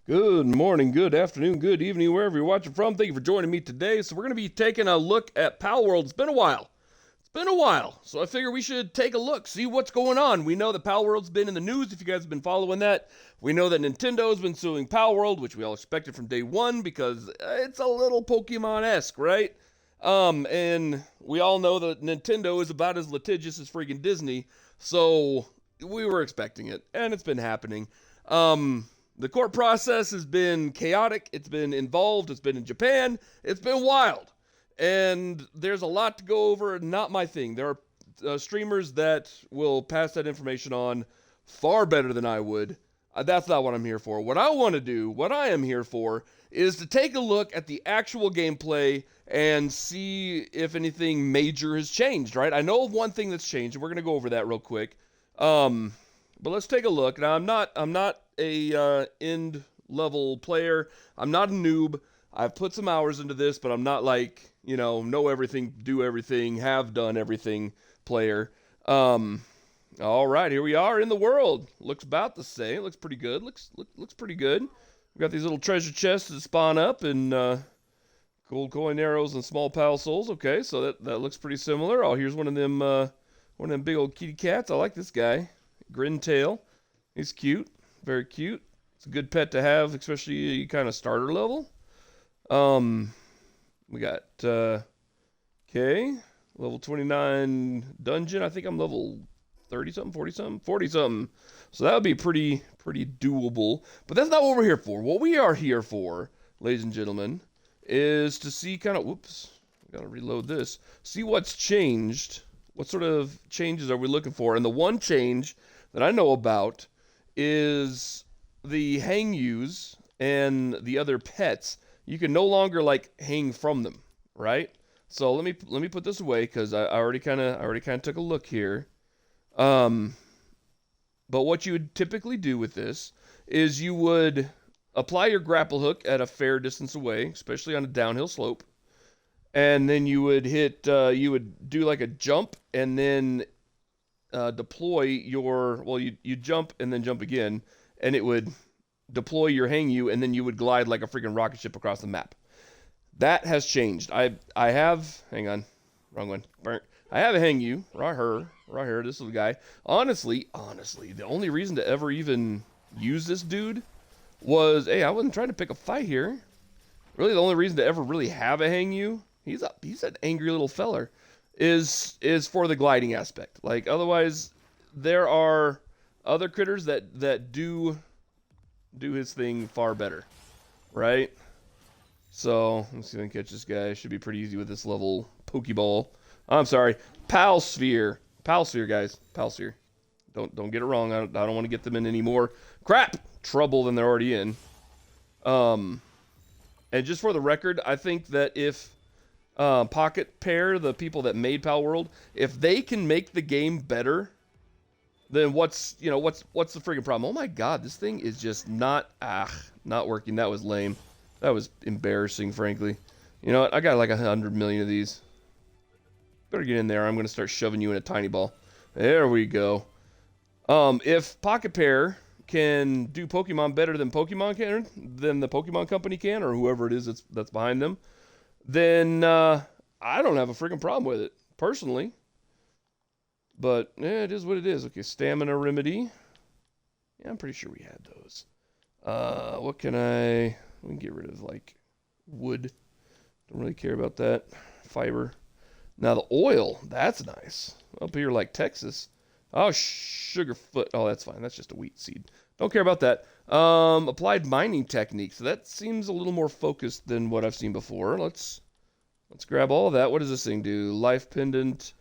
Good morning, good afternoon, good evening, wherever you're watching from. Thank you for joining me today. So we're going to be taking a look at Palworld. It's been a while. It's been a while. So I figure we should take a look, see what's going on. We know that Palworld's been in the news, if you guys have been following that. We know that Nintendo's been suing Palworld, which we all expected from day one because it's a little Pokemon-esque, right? And we all know that Nintendo is about as litigious as freaking Disney. So we were expecting it, and it's been happening. The court process has been chaotic. It's been involved. It's been in Japan. It's been wild. And there's a lot to go over. Not my thing. There are streamers that will pass that information on far better than I would. That's not what I'm here for. What I want to do, what I am here for, is to take a look at the actual gameplay and see if anything major has changed, right? I know of one thing that's changed, and we're going to go over that real quick. But let's take a look. Now, I'm not a end level player. I'm not a noob. I've put some hours into this, but I'm not like, know everything, do everything, have done everything player. All right, here we are in the world. Looks about the same. Looks pretty good. Looks pretty good. We got these little treasure chests that spawn up and gold coin arrows and small pal souls. Okay, so that looks pretty similar. Oh, here's one of them big old kitty cats. I like this guy. Grintail. He's cute. Very cute. It's a good pet to have, especially kind of starter level. We got okay, level 29 dungeon. I think I'm level 30 something, 40 something, 40 something. So that would be pretty doable. But that's not what we're here for. What we are here for, ladies and gentlemen, is to see kind of gotta reload this. See what's changed. What sort of changes are we looking for? And the one change that I know about is the hang yous and the other pets. You can no longer like hang from them, right? So let me put this away because I already kind of took a look here. But what you would typically do with this is you would apply your grapple hook at a fair distance away, especially on a downhill slope, and then you would you would do like a jump and then deploy you jump and then jump again, and it would deploy your hang you, and then you would glide like a freaking rocket ship across the map. That has changed. I have, hang on, wrong one, burnt. I have a hang you, right here, this little guy. Honestly, the only reason to ever even use this dude was, hey, I wasn't trying to pick a fight here. Really, the only reason to ever really have a hang you, he's an angry little feller, is for the gliding aspect. Like, otherwise, there are other critters that do his thing far better, right? So let's see if I can catch this guy. Should be pretty easy with this level Pokeball. I'm sorry, Palsphere, guys, Palsphere. Don't get it wrong. I don't want to get them in any more trouble than they're already in. And just for the record, I think that if Pocket Pair, the people that made Palworld, if they can make the game better, then what's the freaking problem? Oh my god, this thing is just not working. That was lame. That was embarrassing, frankly. You know what? I got like 100 million of these. Better get in there. I'm gonna start shoving you in a tiny ball. There we go. If Pocket Pair can do Pokemon better than Pokemon can, than the Pokemon Company can, or whoever it is that's behind them, then I don't have a freaking problem with it, personally. But, it is what it is. Okay, Stamina Remedy. Yeah, I'm pretty sure we had those. What can we can get rid of, like, wood. Don't really care about that. Fiber. Now, the oil, that's nice. Up here, like Texas. Oh, Sugarfoot. Oh, that's fine. That's just a wheat seed. Don't care about that. Applied mining technique. So that seems a little more focused than what I've seen before. Let's grab all of that. What does this thing do? Life pendant.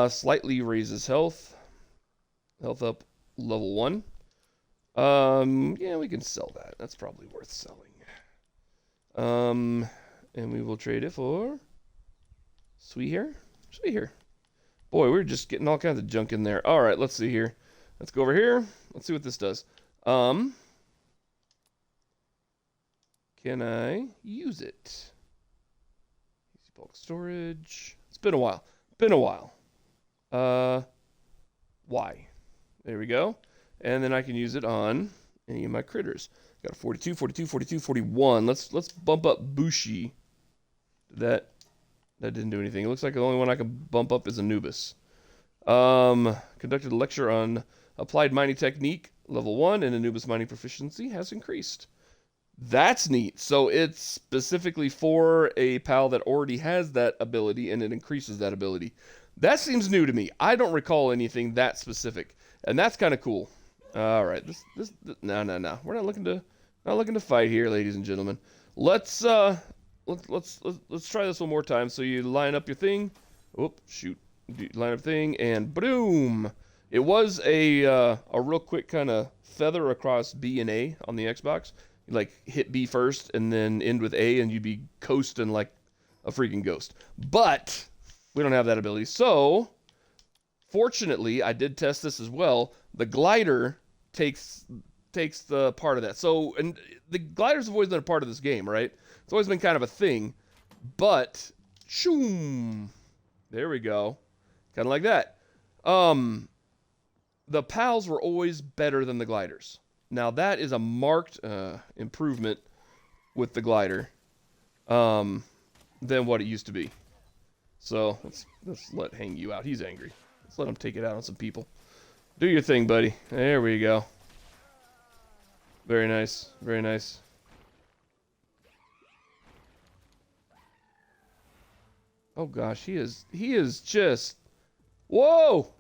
Slightly raises health. Health up level 1. Yeah, we can sell that. That's probably worth selling. And we will trade it for Sweet Hair. Boy, we're just getting all kinds of junk in there. All right, let's see here. Let's go over here. Let's see what this does. Can I use it? Easy bulk storage. It's been a while. Y. There we go. And then I can use it on any of my critters. Got a 42, 42, 42, 41. Let's bump up Bushi. That didn't do anything. It looks like the only one I can bump up is Anubis. Conducted a lecture on applied mining technique, level 1, and Anubis mining proficiency has increased. That's neat. So it's specifically for a pal that already has that ability, and it increases that ability. That seems new to me. I don't recall anything that specific, and that's kind of cool. All right, no. We're not looking to fight here, ladies and gentlemen. Let's try this one more time. So you line up your thing. Oop, shoot. Line up thing, and boom. It was a real quick kind of feather across B and A on the Xbox. You like hit B first and then end with A, and you'd be coasting like a freaking ghost. But we don't have that ability. So fortunately, I did test this as well. The glider takes the part of that. So, and the gliders have always been a part of this game, right? It's always been kind of a thing. But, shoom, there we go. Kind of like that. The PALs were always better than the gliders. Now, that is a marked improvement with the glider than what it used to be. So, let's let hang you out. He's angry. Let's let him take it out on some people. Do your thing, buddy. There we go. Very nice. Very nice. Oh gosh, he is just... Whoa!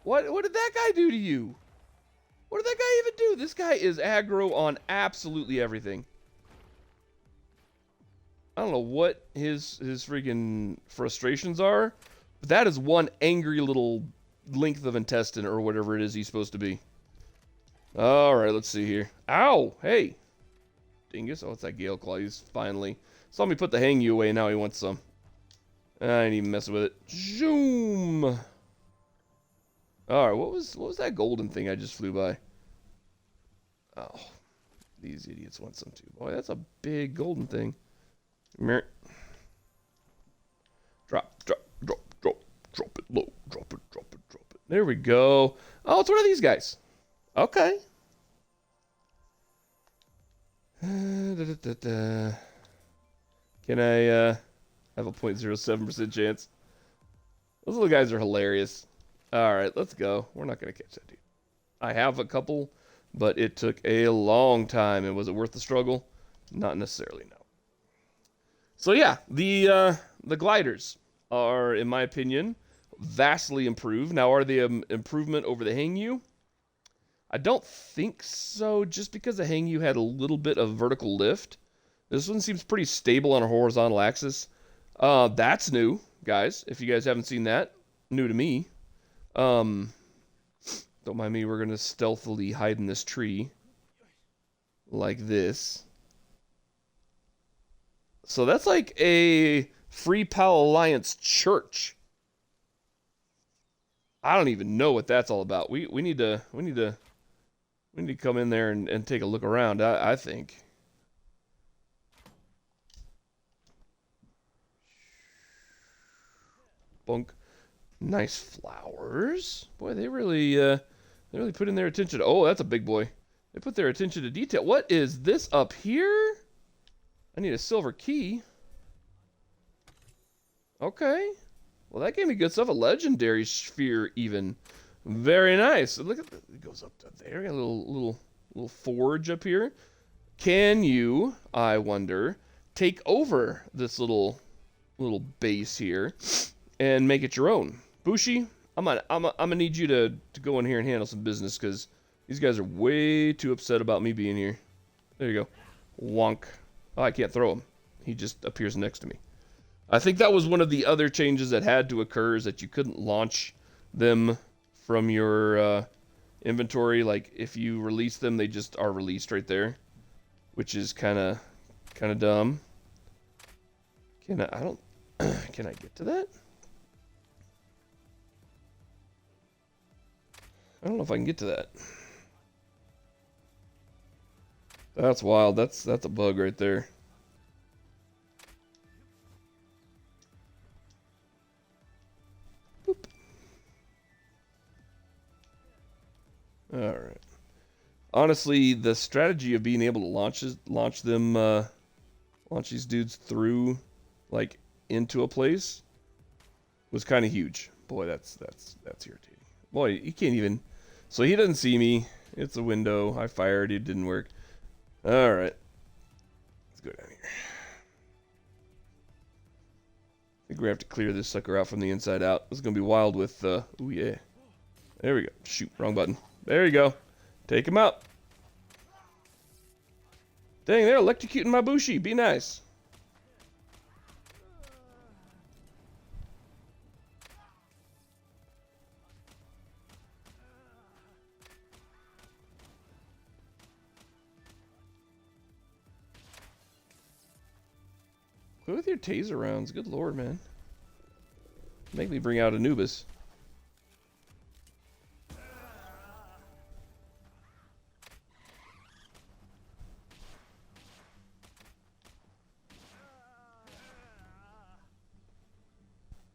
What did that guy do to you? What did that guy even do? This guy is aggro on absolutely everything. I don't know what his freaking frustrations are, but that is one angry little length of intestine or whatever it is he's supposed to be. Alright, let's see here. Ow! Hey! Dingus. Oh, it's that Gale Claw. He's finally... Saw me put the hang you away, now he wants some. I ain't even messing with it. Zoom! Alright, what was that golden thing I just flew by? Oh, these idiots want some too. Boy, that's a big golden thing. Drop it low. Drop it. There we go. Oh, it's one of these guys. Okay. Can I have a 0.07% chance? Those little guys are hilarious. Alright, let's go. We're not going to catch that dude. I have a couple, but it took a long time. And was it worth the struggle? Not necessarily, no. So yeah, the gliders are, in my opinion, vastly improved. Now, are they an improvement over the Hangyu? I don't think so, just because the Hangyu had a little bit of vertical lift. This one seems pretty stable on a horizontal axis. That's new, guys. If you guys haven't seen that, new to me. Don't mind me, we're going to stealthily hide in this tree. Like this. So that's like a Free Pal Alliance church. I don't even know what that's all about. We need to come in there and take a look around, I think. Bunk. Nice flowers. Boy, they really put in their attention. Oh, that's a big boy. They put their attention to detail. What is this up here? I need a silver key. Okay. Well, that gave me good stuff. A legendary sphere, even. Very nice. Look at that. It goes up to there. Got a little forge up here. Can you, I wonder, take over this little base here and make it your own? Bushi, I'm gonna need you to go in here and handle some business, because these guys are way too upset about me being here. There you go. Wonk. Oh, I can't throw him. He just appears next to me. I think that was one of the other changes that had to occur, is that you couldn't launch them from your inventory. Like, if you release them, they just are released right there, which is kind of dumb. Can I get to that? I don't know if I can get to that. That's wild. That's a bug right there. Boop. All right. Honestly, the strategy of being able to launch these dudes through, like, into a place was kind of huge. Boy, that's irritating. Boy, he can't even. So he doesn't see me. It's a window. I fired. It didn't work. All right, let's go down here. I think we have to clear this sucker out from the inside out. This is gonna be wild with. Oh yeah. There we go. Shoot, wrong button. There you go. Take him out. Dang, they're electrocuting my Bushi. Be nice. Quit with your taser rounds. Good lord, man. Make me bring out Anubis.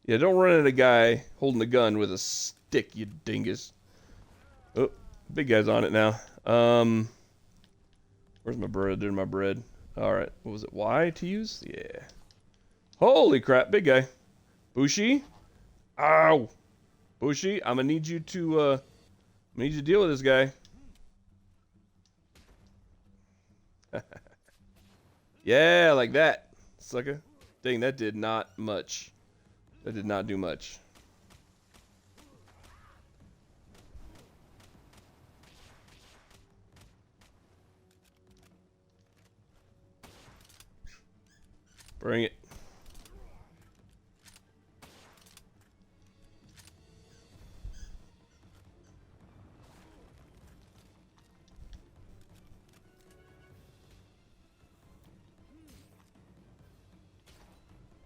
Yeah, don't run at a guy holding a gun with a stick, you dingus. Oh, big guy's on it now. Where's my bread? There's my bread. Alright, what was it? Y to use? Yeah. Holy crap, big guy. Bushi? Ow! Bushi, I'm gonna need you to, deal with this guy. Yeah, like that, sucker. Dang, that did not much. That did not do much. Bring it.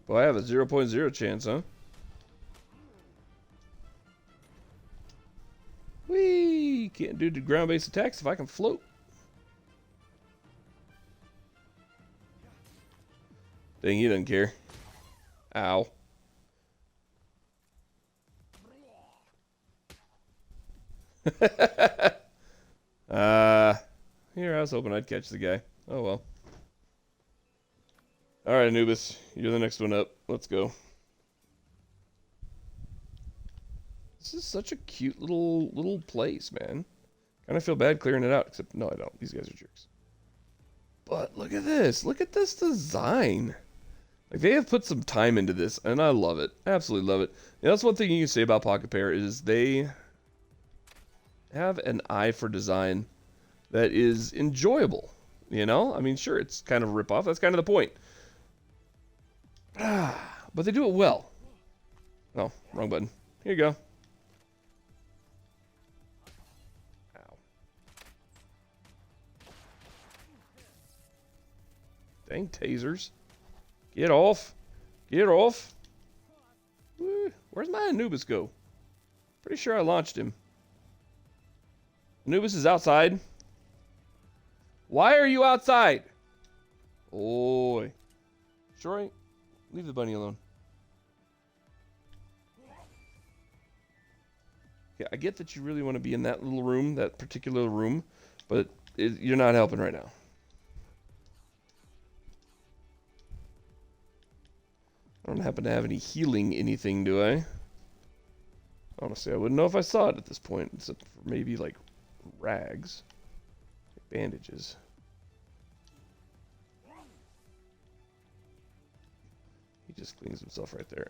Well, I have a 0.0 chance, huh? Whee! Can't do the ground-based attacks if I can float. Dang, he doesn't care. Ow. Here, I was hoping I'd catch the guy. Oh well. Alright, Anubis. You're the next one up. Let's go. This is such a cute little place, man. Kind of feel bad clearing it out, except no, I don't. These guys are jerks. But look at this. Look at this design. Like, they have put some time into this, and I love it. Absolutely love it. And that's one thing you can say about Pocket Pair is they have an eye for design that is enjoyable. You know? I mean, sure, it's kind of a ripoff. That's kind of the point. But they do it well. Oh, wrong button. Here you go. Ow. Dang tasers. Get off. Get off. Where's my Anubis go? Pretty sure I launched him. Anubis is outside. Why are you outside? Oi. Troy, leave the bunny alone. Yeah, I get that you really want to be in that little room, that particular room, but you're not helping right now. I don't happen to have any healing anything, do I? Honestly, I wouldn't know if I saw it at this point, except for maybe, like, rags. Like bandages. He just cleans himself right there.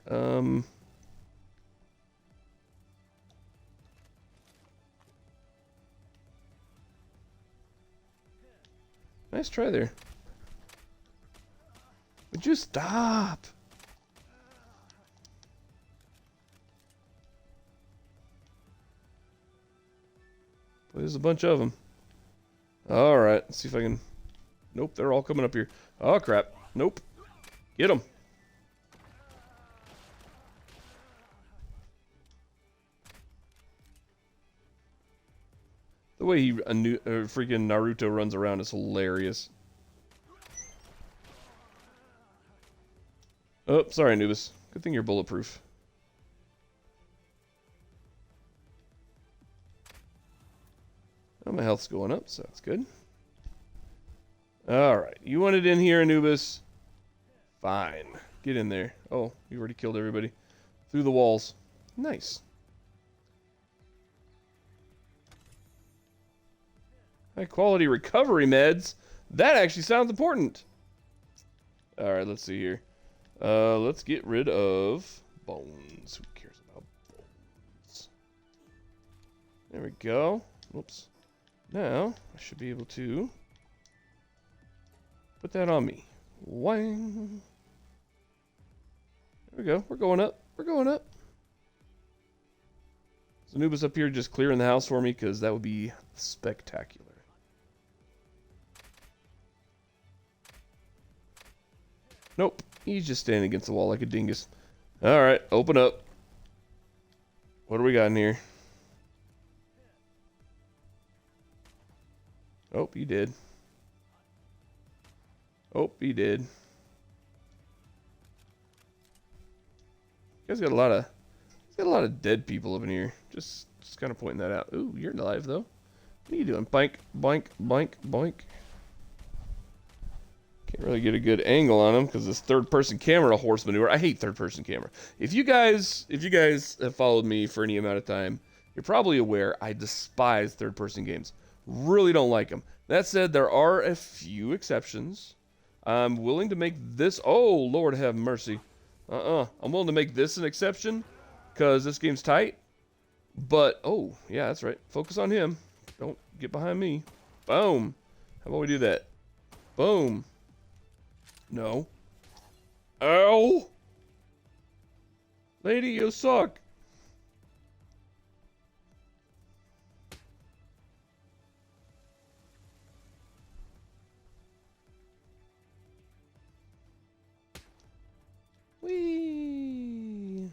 Nice try there. Would you stop? There's a bunch of them. Alright, let's see if I can... Nope, they're all coming up here. Oh, crap. Nope. Get them. The way freaking Naruto runs around is hilarious. Oh, sorry, Anubis. Good thing you're bulletproof. Oh, my health's going up, so that's good. Alright, you want it in here, Anubis? Fine. Get in there. Oh, you already killed everybody. Through the walls. Nice. High quality recovery meds? That actually sounds important. Alright, let's see here. Let's get rid of bones. Who cares about bones? There we go. Whoops. Now, I should be able to put that on me. Wang. There we go. We're going up. We're going up. So Anubis up here just clearing the house for me, because that would be spectacular. Nope. He's just standing against the wall like a dingus. Alright, open up. What do we got in here? Oh, he did. Oh, he did. You guys got a lot of dead people up in here. Just kind of pointing that out. Ooh, you're alive though. What are you doing? Boink, boink, boink, boink. Can't really get a good angle on him because this third-person camera horse maneuver. I hate third-person camera. If you guys have followed me for any amount of time, you're probably aware I despise third-person games. Really don't like them. That said, there are a few exceptions. I'm willing to make this. Oh, Lord have mercy. I'm willing to make this an exception because this game's tight. But oh yeah, that's right. Focus on him. Don't get behind me. Boom. How about we do that? Boom. No. Ow! Lady, you suck. Whee!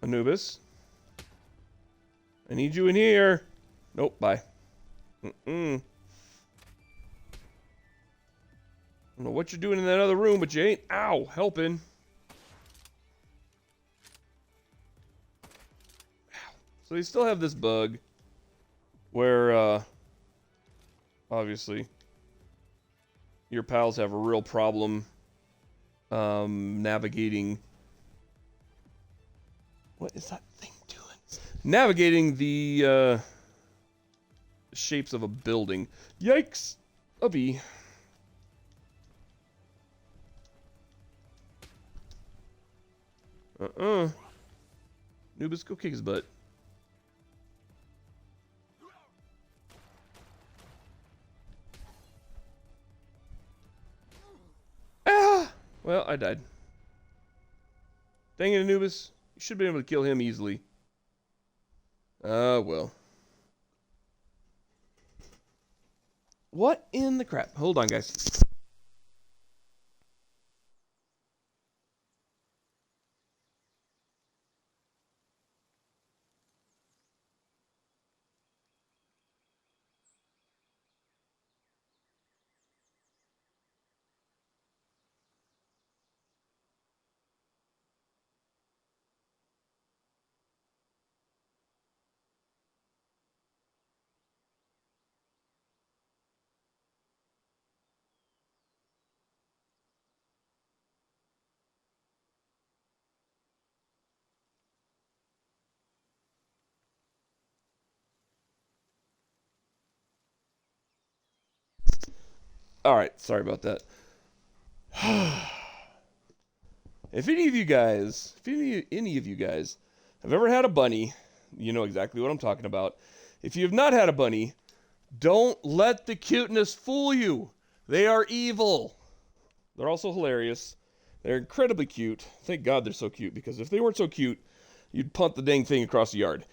Anubis. I need you in here. Nope, bye. I don't know what you're doing in that other room, but you ain't, ow, helping. So you still have this bug where, obviously, your pals have a real problem navigating. What is that thing doing? Navigating the shapes of a building. Yikes! A bee. Anubis, go kick his butt. Ah! Well, I died. Dang it, Anubis. You should have been able to kill him easily. Well. What in the crap? Hold on, guys. Alright, sorry about that. If any of you guys have ever had a bunny, you know exactly what I'm talking about. If you have not had a bunny, don't let the cuteness fool you. They are evil. They're also hilarious. They're incredibly cute. Thank God they're so cute, because if they weren't so cute, you'd punt the dang thing across the yard.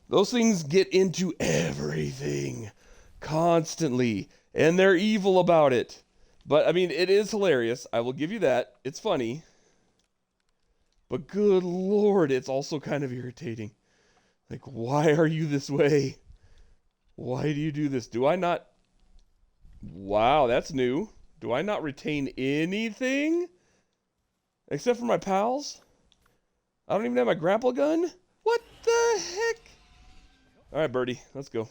Those things get into everything constantly, and they're evil about it. But, I mean, it is hilarious. I will give you that. It's funny. But good Lord, it's also kind of irritating. Like, why are you this way? Why do you do this? Do I not... Wow, that's new. Do I not retain anything? Except for my pals? I don't even have my grapple gun? What the heck? All right, birdie, let's go.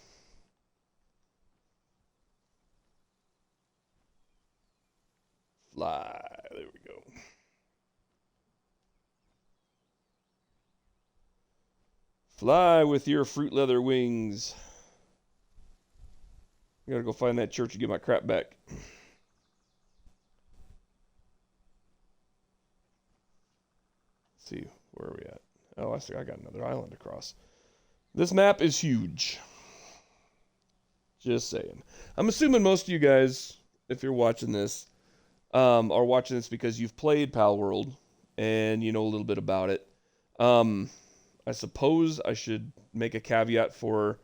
Fly. There we go. Fly with your fruit leather wings. I gotta go find that church and get my crap back. Let's see, where are we at? Oh, I see. I got another island to cross. This map is huge. Just saying. I'm assuming most of you guys, if you're watching this, are watching this because you've played Palworld and you know a little bit about it. I suppose I should make a caveat for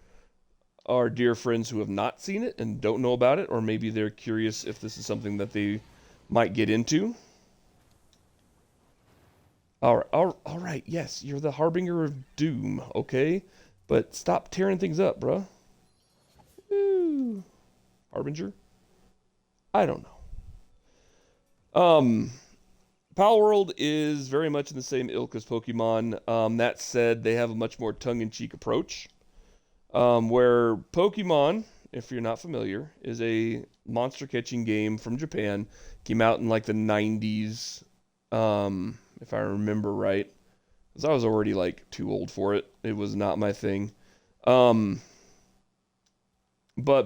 our dear friends who have not seen it and don't know about it, or maybe they're curious if this is something that they might get into. All right, yes, you're the harbinger of doom, okay? But stop tearing things up, bruh. Ooh. Harbinger? I don't know. Palworld is very much in the same ilk as Pokemon. That said, they have a much more tongue-in-cheek approach. Where Pokemon, if you're not familiar, is a monster catching game from Japan. Came out in like the 90s, if I remember right. Because I was already like too old for it. It was not my thing. But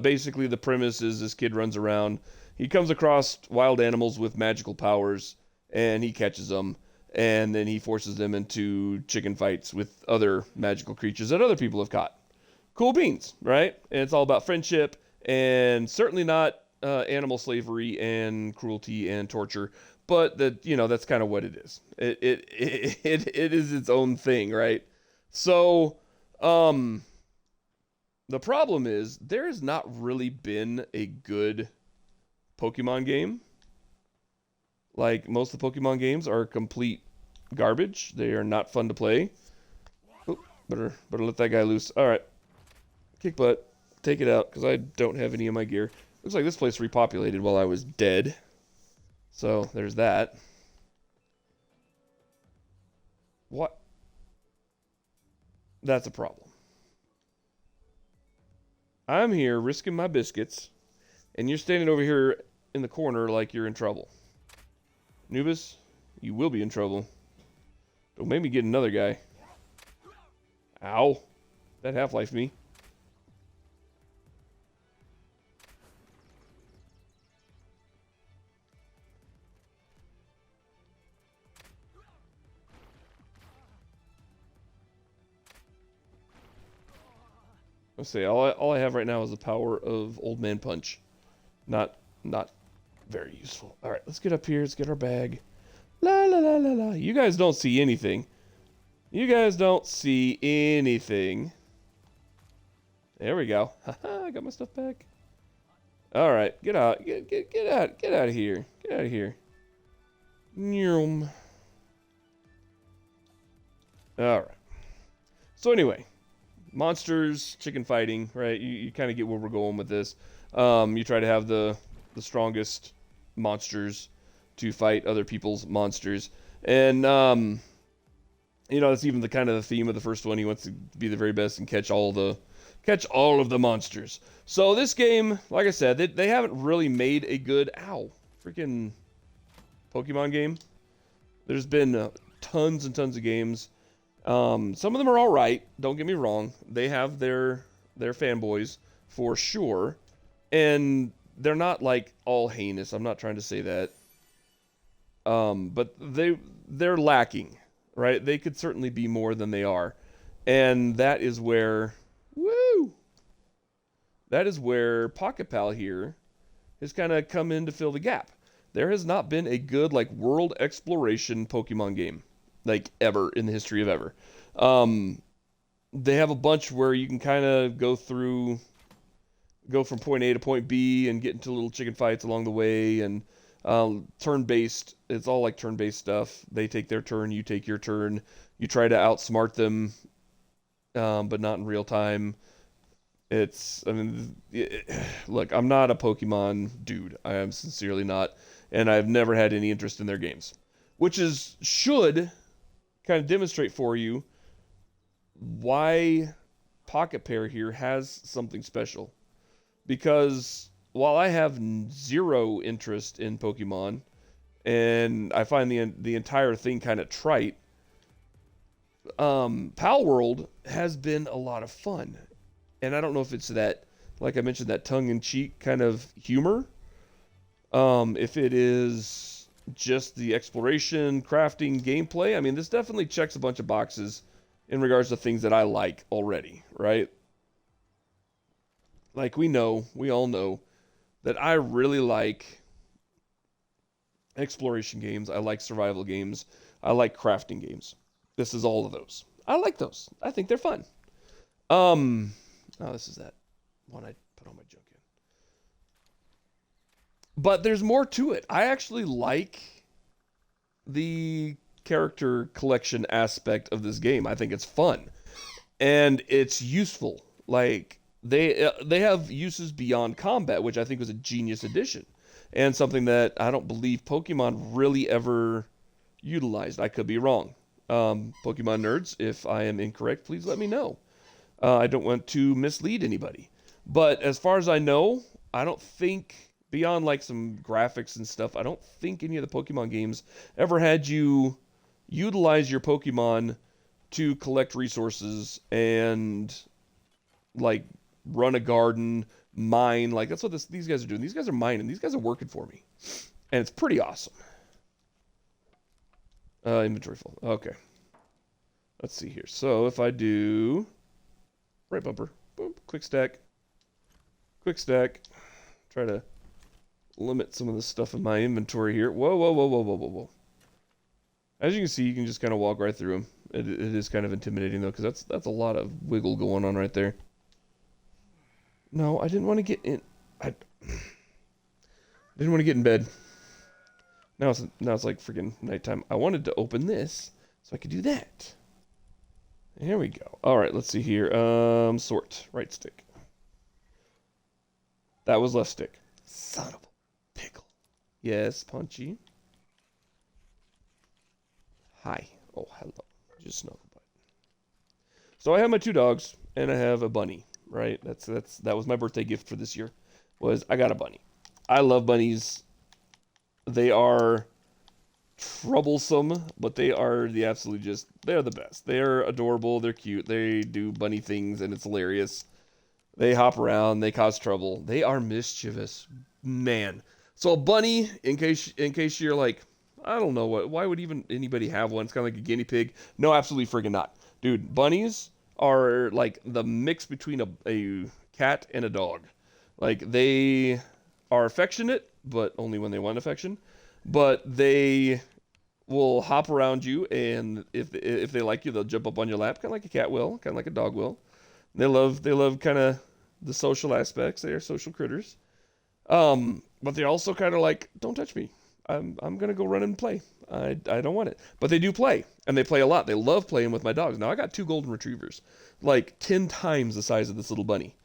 basically the premise is this kid runs around. He comes across wild animals with magical powers, and he catches them. And then he forces them into chicken fights with other magical creatures that other people have caught. Cool beans, right? And it's all about friendship, and certainly not animal slavery and cruelty and torture, but that's kind of what it is. It is its own thing, right? So, the problem is there has not really been a good Pokemon game. Like, most of the Pokemon games are complete garbage. They are not fun to play. Oop, better let that guy loose. All right. Kick butt. Take it out, because I don't have any of my gear. Looks like this place repopulated while I was dead. So, there's that. What? That's a problem. I'm here risking my biscuits, and you're standing over here in the corner like you're in trouble. Nubis, you will be in trouble. Don't make me get another guy. Ow. That half-life me. Let's see. All I have right now is the power of Old Man Punch. Not very useful. All right, let's get up here. Let's get our bag. La la la la la. You guys don't see anything. You guys don't see anything. There we go. Haha, I got my stuff back. All right, get out. Get out of here. Get out of here. Nyum. All right. So anyway, monsters, chicken fighting, right? You kind of get where we're going with this. You try to have the strongest monsters to fight other people's monsters, and that's even the kind of the theme of the first one. He wants to be the very best and catch all of the monsters. So this game, like I said, they haven't really made a good freaking Pokemon game. There's been tons and tons of games. Some of them are all right. Don't get me wrong. They have their fanboys for sure, and they're not like all heinous. I'm not trying to say that. But they're lacking, right? They could certainly be more than they are, and that is where Pocket Pal here has kind of come in to fill the gap. There has not been a good like world exploration Pokemon game like ever in the history of ever. They have a bunch where you can kind of go from point A to point B and get into little chicken fights along the way, and turn-based. It's all like turn-based stuff. They take their turn, you take your turn. You try to outsmart them, but not in real time. Look, I'm not a Pokemon dude. I am sincerely not, and I've never had any interest in their games, which should kind of demonstrate for you why Pocket Pair here has something special. Because while I have zero interest in Pokemon, and I find the entire thing kind of trite, Palworld has been a lot of fun. And I don't know if it's that, like I mentioned, that tongue-in-cheek kind of humor. If it is just the exploration, crafting, gameplay. I mean, this definitely checks a bunch of boxes in regards to things that I like already, right? Like we all know that I really like exploration games. I like survival games. I like crafting games. This is all of those. I like those. I think they're fun. Oh, this is that one I put all my junk in. But there's more to it. I actually like the character collection aspect of this game. I think it's fun and it's useful. Like they have uses beyond combat, which I think was a genius addition and something that I don't believe Pokemon really ever utilized. I could be wrong. Pokemon nerds, if I am incorrect, please let me know. I don't want to mislead anybody. But as far as I know, I don't think, beyond like some graphics and stuff, I don't think any of the Pokemon games ever had you utilize your Pokemon to collect resources and like run a garden, mine. Like that's what these guys are doing. These guys are mining. These guys are working for me. And it's pretty awesome. Inventory full. Okay. Let's see here. So if I do right bumper, boom, quick stack. Try to limit some of the stuff in my inventory here. Whoa. As you can see, you can just kind of walk right through them. It is kind of intimidating though, because that's a lot of wiggle going on right there. No, I didn't want to get in. I didn't want to get in bed. Now it's like freaking nighttime. I wanted to open this so I could do that. Here we go. All right, let's see here. Sort. Right stick. That was left stick. Son of a pickle. Yes, Punchy. Hi. Oh, hello. Just snuggle butt. So I have my 2 dogs and I have a bunny. Right. That was my birthday gift for this year. Was I got a bunny. I love bunnies. They are troublesome, but they are they're the best. They're adorable, they're cute, they do bunny things, and it's hilarious. They hop around, they cause trouble. They are mischievous. Man. So a bunny, in case you're like, I don't know why would even anybody have one? It's kind of like a guinea pig. No, absolutely friggin' not. Dude, bunnies are like the mix between a cat and a dog. Like, they are affectionate, but only when they want affection. But they will hop around you, and if they like you, they'll jump up on your lap, kind of like a cat will, kind of like a dog will. They love kind of the social aspects. They are social critters. But they're also kind of like, don't touch me. I'm gonna go run and play. I don't want it. But they do play, and they play a lot. They love playing with my dogs. Now I got 2 golden retrievers, like 10 times the size of this little bunny.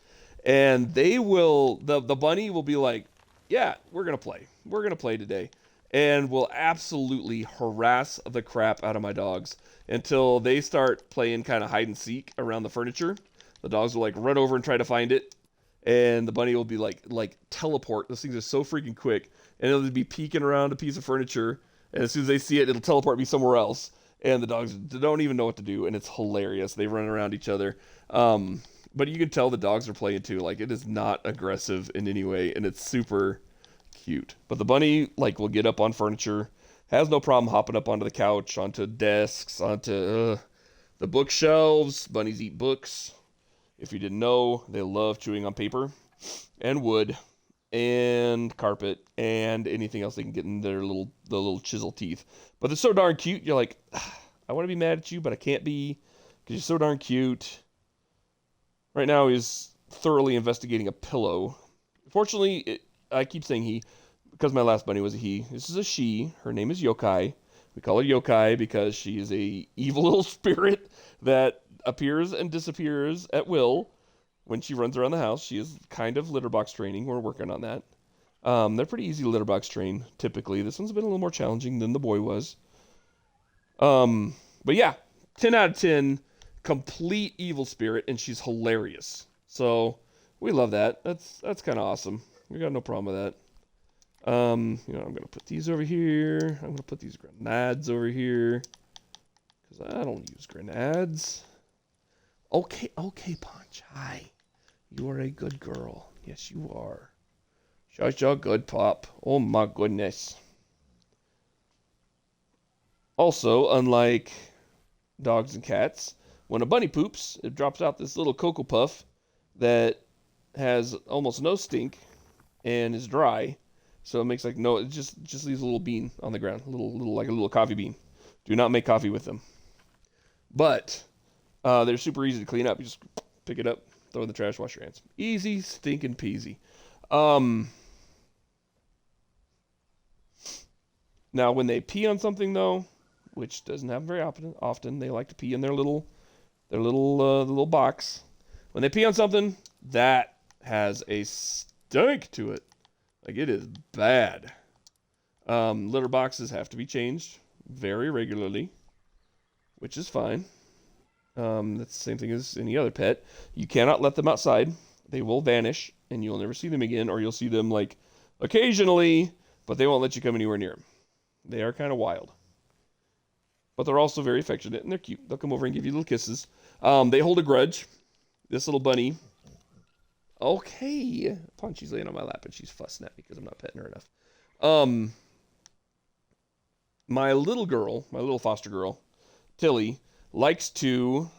And they will, the bunny will be like, yeah, we're going to play. We're going to play today. And will absolutely harass the crap out of my dogs until they start playing kind of hide and seek around the furniture. The dogs will like run over and try to find it. And the bunny will be like teleport. Those things are so freaking quick. And it'll be peeking around a piece of furniture. And as soon as they see it, it'll teleport me somewhere else. And the dogs don't even know what to do. And it's hilarious. They run around each other. But you can tell the dogs are playing too. Like, it is not aggressive in any way, and it's super cute. But the bunny, like, will get up on furniture, has no problem hopping up onto the couch, onto desks, onto the bookshelves. Bunnies eat books. If you didn't know, they love chewing on paper and wood and carpet and anything else they can get in their little chisel teeth. But they're so darn cute, you're like, I want to be mad at you, but I can't be because you're so darn cute. Right now, he's thoroughly investigating a pillow. Fortunately, I keep saying he, because my last bunny was a he. This is a she. Her name is Yokai. We call her Yokai because she is a evil little spirit that appears and disappears at will when she runs around the house. She is kind of litter box training. We're working on that. They're pretty easy to litter box train, typically. This one's been a little more challenging than the boy was. But yeah, 10 out of 10, complete evil spirit, and she's hilarious. So we love that. That's kind of awesome. We got no problem with that. I'm gonna put these over here. I'm gonna put these grenades over here because I don't use grenades. Okay, Punch. Hi, you are a good girl. Yes, you are. Such a good pup. Oh my goodness. Also, unlike dogs and cats, when a bunny poops, it drops out this little Cocoa Puff that has almost no stink and is dry. So it makes like no, it just leaves a little bean on the ground, little like a little coffee bean. Do not make coffee with them. But they're super easy to clean up. You just pick it up, throw it in the trash, wash your hands. Easy, stinking peasy. Now when they pee on something though, which doesn't happen very often, they like to pee in their little box. When they pee on something, that has a stink to it. Like, it is bad. Litter boxes have to be changed very regularly, which is fine. That's the same thing as any other pet. You cannot let them outside. They will vanish, and you'll never see them again, or you'll see them, like, occasionally, but they won't let you come anywhere near them. They are kind of wild. But they're also very affectionate, and they're cute. They'll come over and give you little kisses. They hold a grudge. This little bunny... Okay. Punchy's laying on my lap and she's fussing at me because I'm not petting her enough. My little foster girl, Tilly, likes to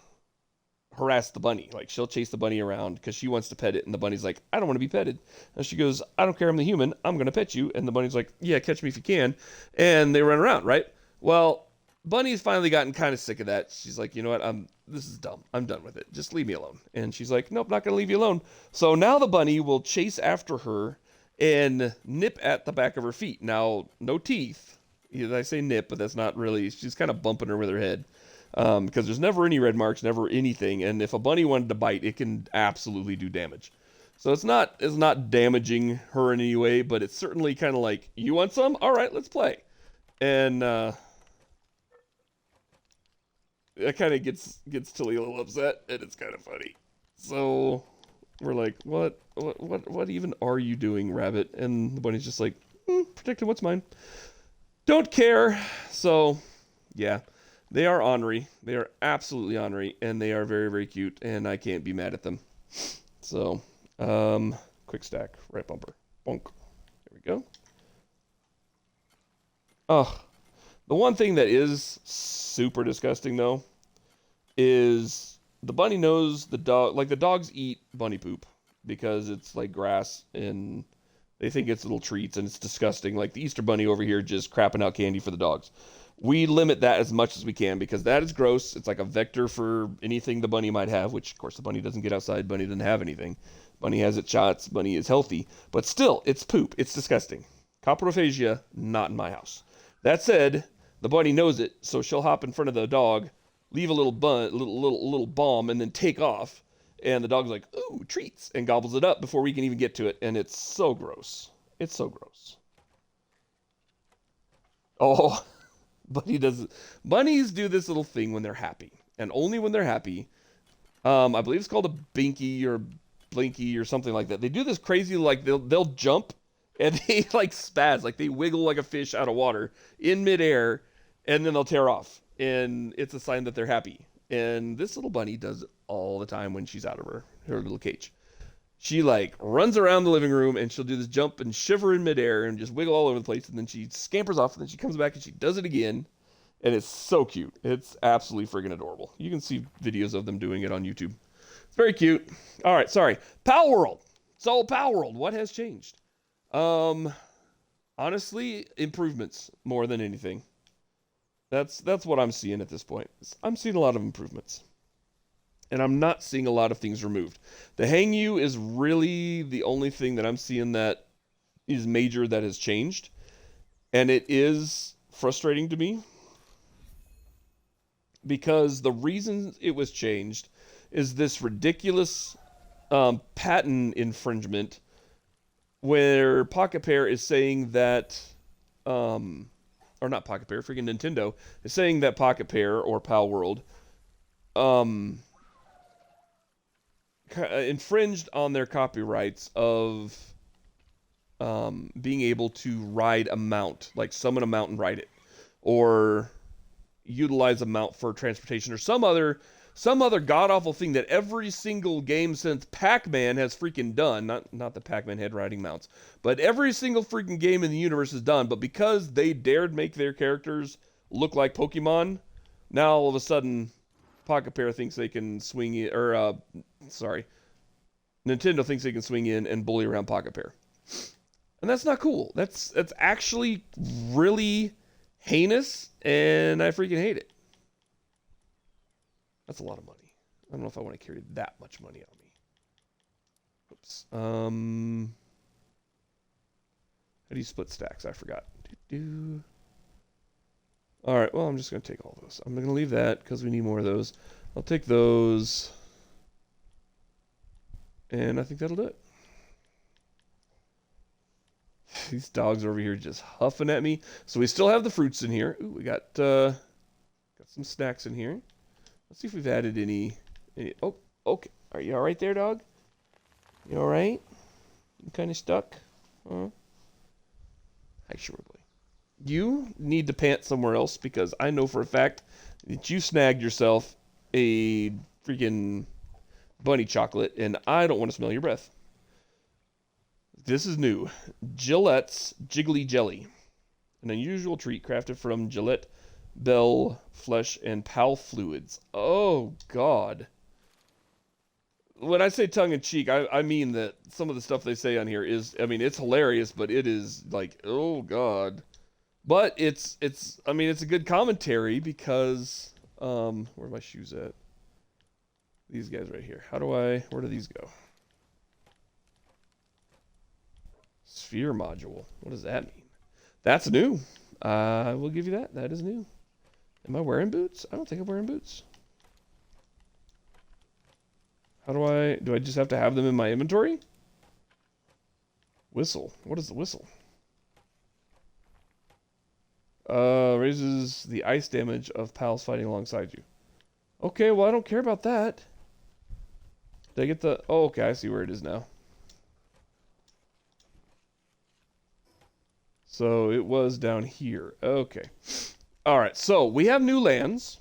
harass the bunny. Like, she'll chase the bunny around because she wants to pet it, and the bunny's like, I don't want to be petted. And she goes, I don't care, I'm the human, I'm going to pet you. And the bunny's like, yeah, catch me if you can. And they run around, right? Well, Bunny's finally gotten kind of sick of that. She's like, you know what, this is dumb. I'm done with it. Just leave me alone. And she's like, nope, not going to leave you alone. So now the bunny will chase after her and nip at the back of her feet. Now, no teeth. I say nip, but that's not really, she's kind of bumping her with her head. Because there's never any red marks, never anything. And if a bunny wanted to bite, it can absolutely do damage. So it's not damaging her in any way, but it's certainly kind of like, you want some? All right, let's play. And, that kind of gets Tilly a little upset, and it's kind of funny. So we're like, what even are you doing, Rabbit? And the bunny's just like, protecting what's mine. Don't care. So yeah, they are ornery. They are absolutely ornery, and they are very, very cute, and I can't be mad at them. So, quick stack, right bumper, bonk. There we go. Oh. The one thing that is super disgusting, though, is the bunny knows the dog, like the dogs eat bunny poop because it's like grass and they think it's little treats and it's disgusting. Like the Easter bunny over here just crapping out candy for the dogs. We limit that as much as we can because that is gross. It's like a vector for anything the bunny might have, which of course the bunny doesn't get outside. Bunny doesn't have anything. Bunny has its shots. Bunny is healthy, but still, it's poop. It's disgusting. Coprophagia, not in my house. That said, the bunny knows it, so she'll hop in front of the dog, leave a little bomb, and then take off. And the dog's like, ooh, treats, and gobbles it up before we can even get to it. And it's so gross. It's so gross. Oh, bunnies do this little thing when they're happy. And only when they're happy. I believe it's called a binky or blinky or something like that. They do this crazy, like, they'll jump. And they like spaz, like they wiggle like a fish out of water in midair, and then they'll tear off. And it's a sign that they're happy. And this little bunny does it all the time when she's out of her little cage. She like runs around the living room and she'll do this jump and shiver in midair and just wiggle all over the place. And then she scampers off and then she comes back and she does it again. And it's so cute. It's absolutely friggin' adorable. You can see videos of them doing it on YouTube. It's very cute. All right, sorry. Palworld. So Palworld, what has changed? Honestly, improvements more than anything. That's what I'm seeing at this point. I'm seeing a lot of improvements. And I'm not seeing a lot of things removed. The hang you is really the only thing that I'm seeing that is major that has changed. And it is frustrating to me. Because the reason it was changed is this ridiculous patent infringement where Pocket Pair is saying that, or or not Pocket Pair, freaking Nintendo is saying that Pocket Pair or Palworld um infringed on their copyrights of being able to ride a mount, like summon a mount and ride it, or utilize a mount for transportation, or some other god awful thing that every single game since Pac-Man has freaking done. Not that Pac-Man had riding mounts, but every single freaking game in the universe has done. But because they dared make their characters look like Pokemon, now all of a sudden Pocket Pair thinks they can swing in, or Nintendo thinks they can swing in and bully around Pocket Pair. And that's not cool. That's actually really heinous, and I freaking hate it. That's a lot of money. I don't know if I want to carry that much money on me. Oops. How do you split stacks? I forgot. All right, well, I'm just going to take all those. I'm going to leave that because we need more of those. I'll take those. And I think that'll do it. These dogs are over here just huffing at me. So we still have the fruits in here. Ooh, we got some snacks in here. Let's see if we've added any. Oh, okay. Are you all right there, dog? You all right? You kind of stuck? Huh? Hi, sure boy. You need to pant somewhere else because I know for a fact that you snagged yourself a freaking bunny chocolate, and I don't want to smell your breath. This is new. Gillette's Jiggly Jelly. An unusual treat crafted from Gillette, Bell, Flesh, and Pal fluids. Oh, God. When I say tongue-in-cheek, I mean that some of the stuff they say on here is, I mean, it's hilarious, but it is like, oh, God. But it's a good commentary because, where are my shoes at? These guys right here. Where do these go? Sphere module. What does that mean? That's new. I will give you that. That is new. Am I wearing boots? I don't think I'm wearing boots. Do I just have to have them in my inventory? Whistle. What is the whistle? Raises the ice damage of pals fighting alongside you. Okay, well, I don't care about that. Did I get the... Oh, okay, I see where it is now. So it was down here. Okay. All right, so we have new lands,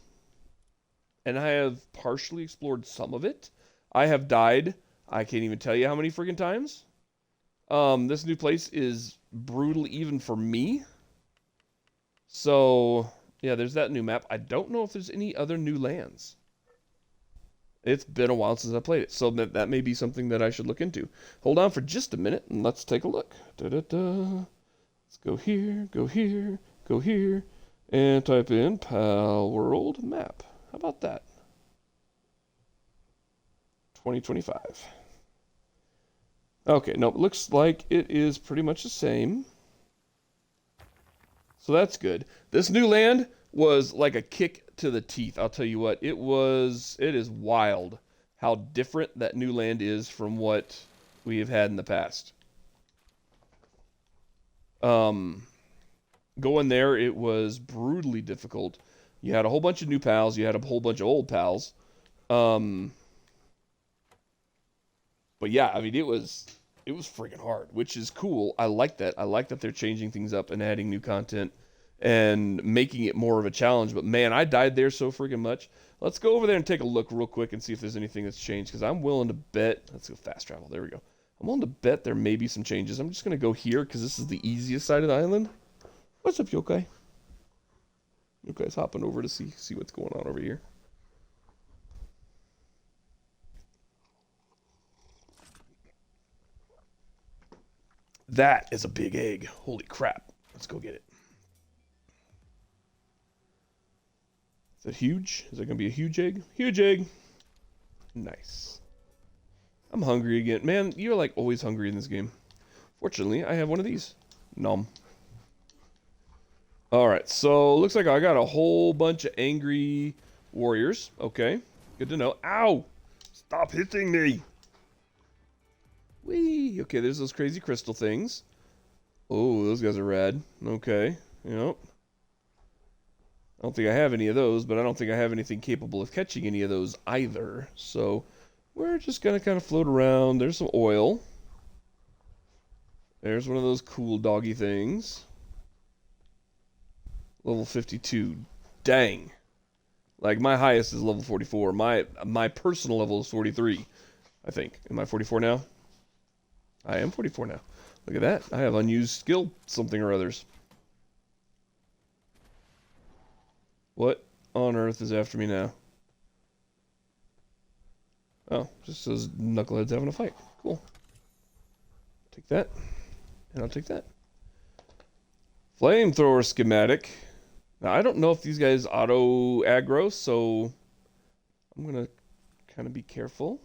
and I have partially explored some of it. I have died. I can't even tell you how many freaking times. This new place is brutal even for me. So, yeah, there's that new map. I don't know if there's any other new lands. It's been a while since I played it, so that may be something that I should look into. Hold on for just a minute, and let's take a look. Da-da-da. Let's go here, go here, go here, and type in Palworld map. How about that? 2025. Okay, nope, looks like it is pretty much the same. So that's good. This new land was like a kick to the teeth. I'll tell you what, it is wild how different that new land is from what we have had in the past. Going there, it was brutally difficult. You had a whole bunch of new pals. You had a whole bunch of old pals. But yeah, I mean, it was freaking hard, which is cool. I like that. I like that they're changing things up and adding new content and making it more of a challenge. But man, I died there so freaking much. Let's go over there and take a look real quick and see if there's anything that's changed, because I'm willing to bet. Let's go fast travel. There we go. I'm willing to bet there may be some changes. I'm just going to go here because this is the easiest side of the island. What's up, Yokai? Yokai's hopping over to see what's going on over here. That is a big egg. Holy crap. Let's go get it. Is that huge? Is that going to be a huge egg? Huge egg. Nice. I'm hungry again. Man, you're like always hungry in this game. Fortunately, I have one of these. Nom. Alright, so looks like I got a whole bunch of angry warriors. Okay, good to know. Ow! Stop hitting me! Whee! Okay, there's those crazy crystal things. Oh, those guys are rad. Okay, yep. I don't think I have any of those, but I don't think I have anything capable of catching any of those either. So we're just going to kind of float around. There's some oil. There's one of those cool doggy things. Level 52. Dang. Like, my highest is level 44. My personal level is 43, I think. Am I 44 now? I am 44 now. Look at that. I have unused skill something or others. What on earth is after me now? Oh, just those knuckleheads having a fight. Cool. Take that. And I'll take that. Flamethrower schematic. Now, I don't know if these guys auto aggro, so I'm going to kind of be careful.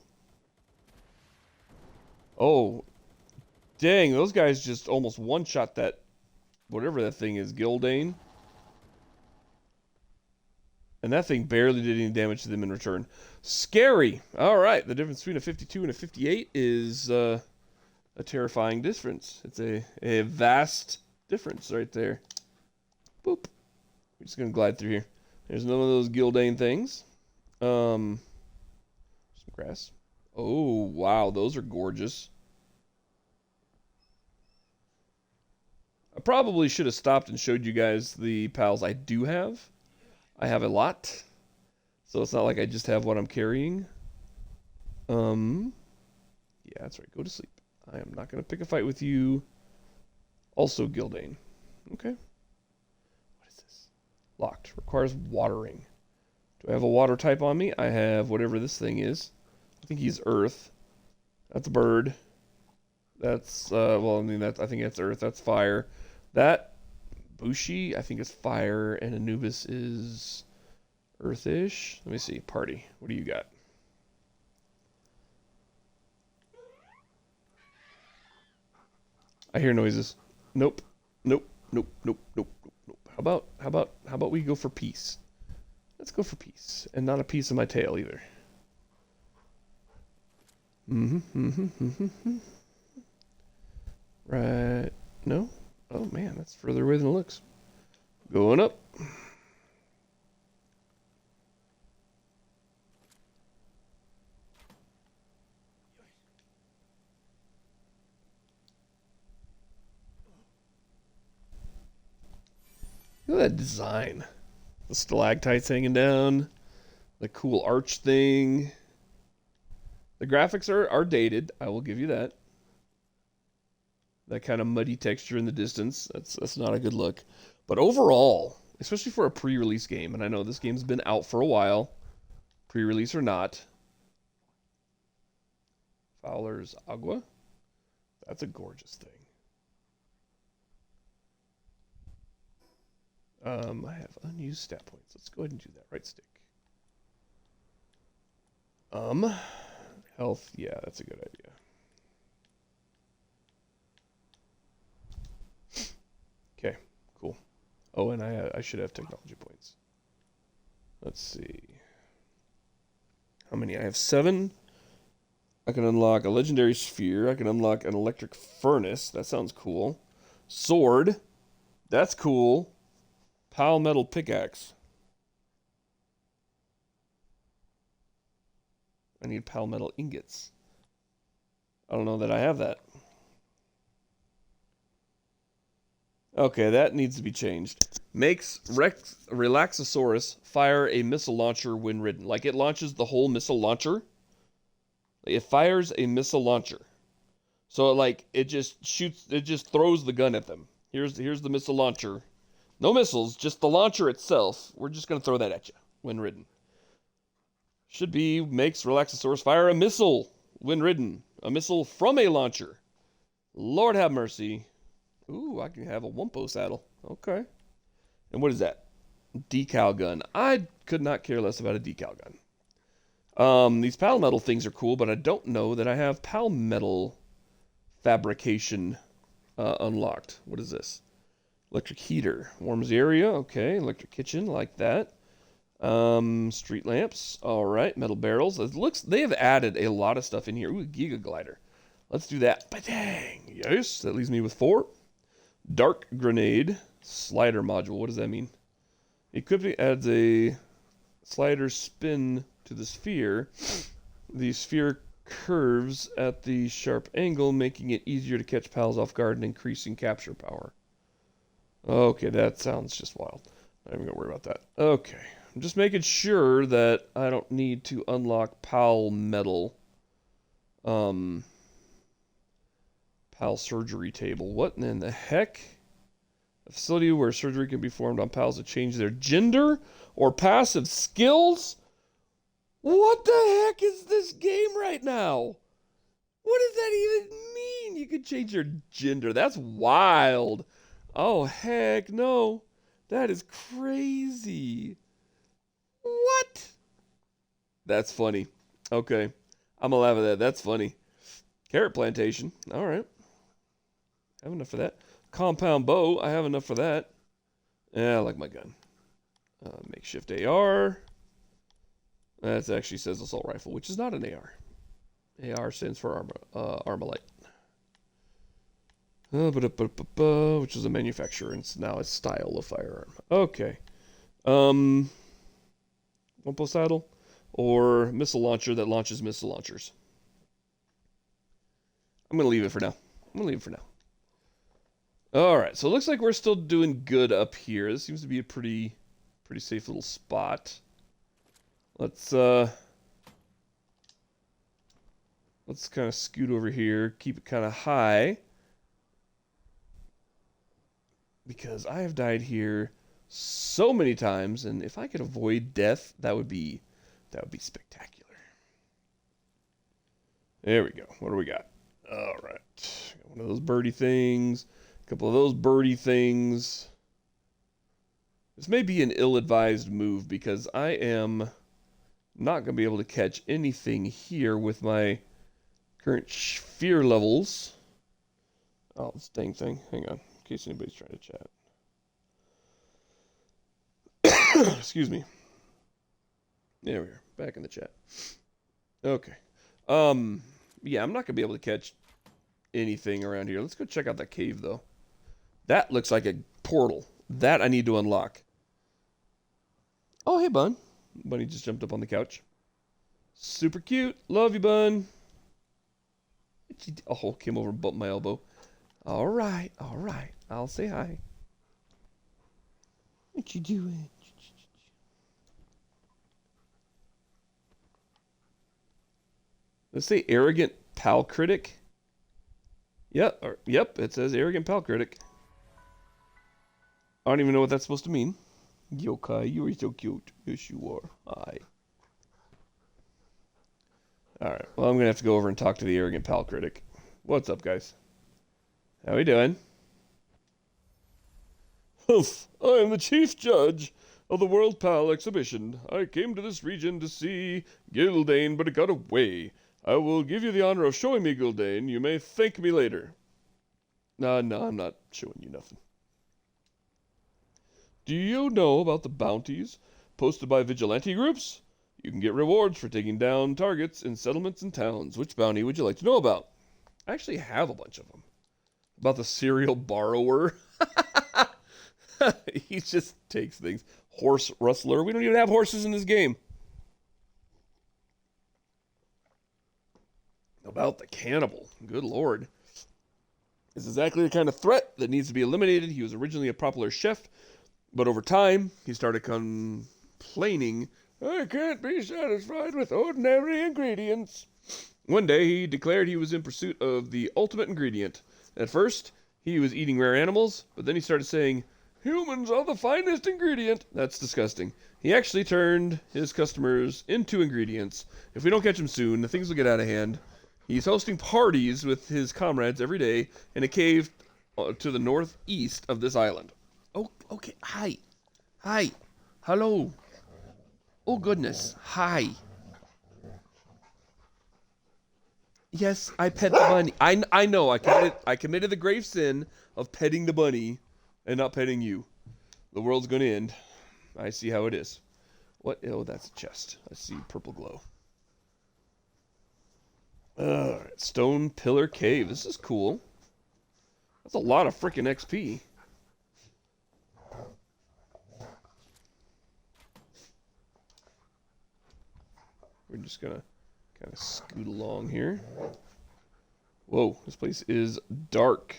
Oh, dang, those guys just almost one-shot that, whatever that thing is, Gildane. And that thing barely did any damage to them in return. Scary! Alright, the difference between a 52 and a 58 is a terrifying difference. It's a vast difference right there. Boop. We're just going to glide through here. There's none of those Gildane things. Some grass. Oh, wow, those are gorgeous. I probably should have stopped and showed you guys the pals I do have. I have a lot, so it's not like I just have what I'm carrying. Yeah, that's right. Go to sleep. I am not going to pick a fight with you. Also, Gildane. Okay. What is this? Locked. Requires watering. Do I have a water type on me? I have whatever this thing is. I think he's Earth. That's a bird. That's, well, I mean, I think that's Earth. That's fire. That Bushi, I think, is fire, and Anubis is Earthish. Let me see. Party. What do you got? I hear noises. Nope. Nope. Nope. Nope. Nope. Nope. How about we go for peace? Let's go for peace, and not a piece of my tail either. Right. No. Oh man, that's further away than it looks. Going up. Look at that design. The stalactites hanging down. The cool arch thing. The graphics are dated. I will give you that. That kind of muddy texture in the distance. That's not a good look. But overall, especially for a pre-release game, and I know this game's been out for a while, pre-release or not. Fowler's Agua. That's a gorgeous thing. I have unused stat points. Let's go ahead and do that. Right stick. Health. Yeah, that's a good idea. Okay, cool. Oh, and I should have technology points. Let's see. How many? I have 7. I can unlock a legendary sphere. I can unlock an electric furnace. That sounds cool. Sword. That's cool. Palmetal pickaxe. I need palmetal ingots. I don't know that I have that. Okay, that needs to be changed. Makes Relaxosaurus fire a missile launcher when ridden. Like, it launches the whole missile launcher. It fires a missile launcher. So, like, it just shoots, it just throws the gun at them. Here's the missile launcher. No missiles, just the launcher itself. We're just going to throw that at you when ridden. Should be, makes Relaxosaurus fire a missile when ridden. A missile from a launcher. Lord have mercy. Ooh, I can have a Wumpo saddle. Okay. And what is that? Decal gun. I could not care less about a decal gun. These palmetal things are cool, but I don't know that I have palmetal fabrication unlocked. What is this? Electric heater. Warms the area. Okay. Electric kitchen. Like that. Street lamps. All right. Metal barrels. It looks, they have added a lot of stuff in here. Ooh, Giga Glider. Let's do that. Ba-dang. Yes. That leaves me with 4. Dark grenade. Slider module. What does that mean? Equipping adds a slider spin to the sphere. The sphere curves at the sharp angle, making it easier to catch pals off guard and increasing capture power. Okay, that sounds just wild. I'm not even gonna worry about that. Okay, I'm just making sure that I don't need to unlock pal metal. Pal surgery table. What in the heck? A facility where surgery can be performed on pals to change their gender or passive skills? What the heck is this game right now? What does that even mean? You can change your gender. That's wild. Oh, heck no. That is crazy. What? That's funny. Okay. I'm gonna laugh at that. That's funny. Carrot plantation. All right. Have enough for that. Compound bow. I have enough for that. Yeah, I like my gun. Makeshift AR. That actually says assault rifle, which is not an AR. AR stands for Armalite. Which is a manufacturer, and now a style of firearm. Okay. One post saddle or missile launcher that launches missile launchers. I'm gonna leave it for now. All right, so it looks like we're still doing good up here. This seems to be a pretty safe little spot. Let's kind of scoot over here, keep it kind of high, because I have died here so many times, and if I could avoid death, that would be spectacular. There we go. What do we got? All right, got one of those birdie things, a couple of those birdie things. This may be an ill-advised move because I am not going to be able to catch anything here with my current fear levels. Oh, this dang thing. Hang on, in case anybody's trying to chat. Excuse me. There we are. Back in the chat. Okay. Yeah, I'm not going to be able to catch anything around here. Let's go check out that cave, though. That looks like a portal. That I need to unlock. Oh, hey, Bun. Bunny just jumped up on the couch. Super cute. Love you, Bun. Oh, came over and bumped my elbow. All right. I'll say hi. What you doing? Let's say arrogant pal critic. Yep, it says arrogant pal critic. I don't even know what that's supposed to mean. Yokai, you are so cute. Yes, you are. Hi. Alright, well, I'm going to have to go over and talk to the arrogant pal critic. What's up, guys? How we doing? Humph, I am the chief judge of the World Pal exhibition. I came to this region to see Gildane, but it got away. I will give you the honor of showing me Gildane. You may thank me later. No, I'm not showing you nothing. Do you know about the bounties posted by vigilante groups? You can get rewards for taking down targets in settlements and towns. Which bounty would you like to know about? I actually have a bunch of them. About the serial borrower. He just takes things. Horse rustler. We don't even have horses in this game. About the cannibal. Good lord. It's exactly the kind of threat that needs to be eliminated. He was originally a popular chef, but over time, he started complaining, I can't be satisfied with ordinary ingredients. One day, he declared he was in pursuit of the ultimate ingredient. At first, he was eating rare animals, but then he started saying, humans are the finest ingredient. That's disgusting. He actually turned his customers into ingredients. If we don't catch him soon, the things will get out of hand. He's hosting parties with his comrades every day in a cave to the northeast of this island. Oh, okay. Hi. Hello. Oh, goodness. Hi. Yes, I pet the bunny. I know. I committed the grave sin of petting the bunny and not petting you. The world's going to end. I see how it is. What? Oh, that's a chest. I see purple glow. Stone Pillar Cave. This is cool. That's a lot of freaking XP. just gonna kind of scoot along here. Whoa, this place is dark.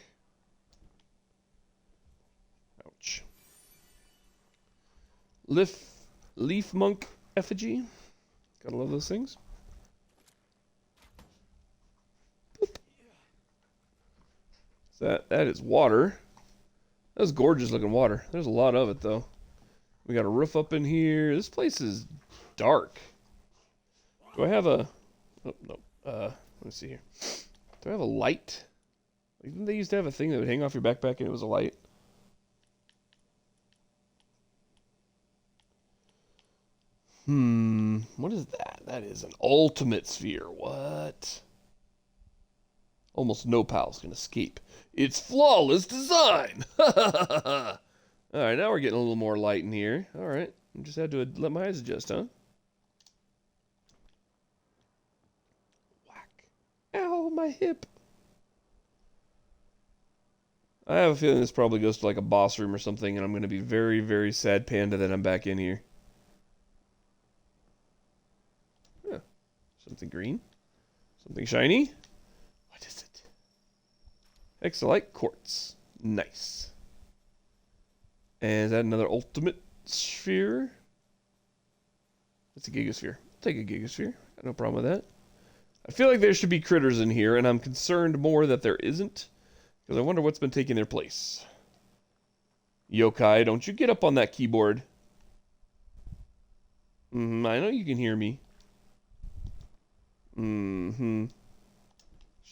Ouch. Leaf monk effigy. Gotta love those things. That is water. That was gorgeous looking water. There's a lot of it though. We got a roof up in here. This place is dark. Do I have a... Oh, no. Let me see here. Do I have a light? Didn't they used to have a thing that would hang off your backpack and it was a light? What is that? That is an ultimate sphere. What? Almost no pals can escape. It's flawless design! Alright, now we're getting a little more light in here. Alright, I just had to let my eyes adjust, huh? Whack. Ow, my hip. I have a feeling this probably goes to like a boss room or something, and I'm going to be very, very sad panda that I'm back in here. Huh. Something green. Something shiny. What is it? Hexalite quartz. Nice. And is that another ultimate sphere? It's a gigasphere. I'll take a gigasphere. Got no problem with that. I feel like there should be critters in here, and I'm concerned more that there isn't. Because I wonder what's been taking their place. Yokai, don't you get up on that keyboard. I know you can hear me. She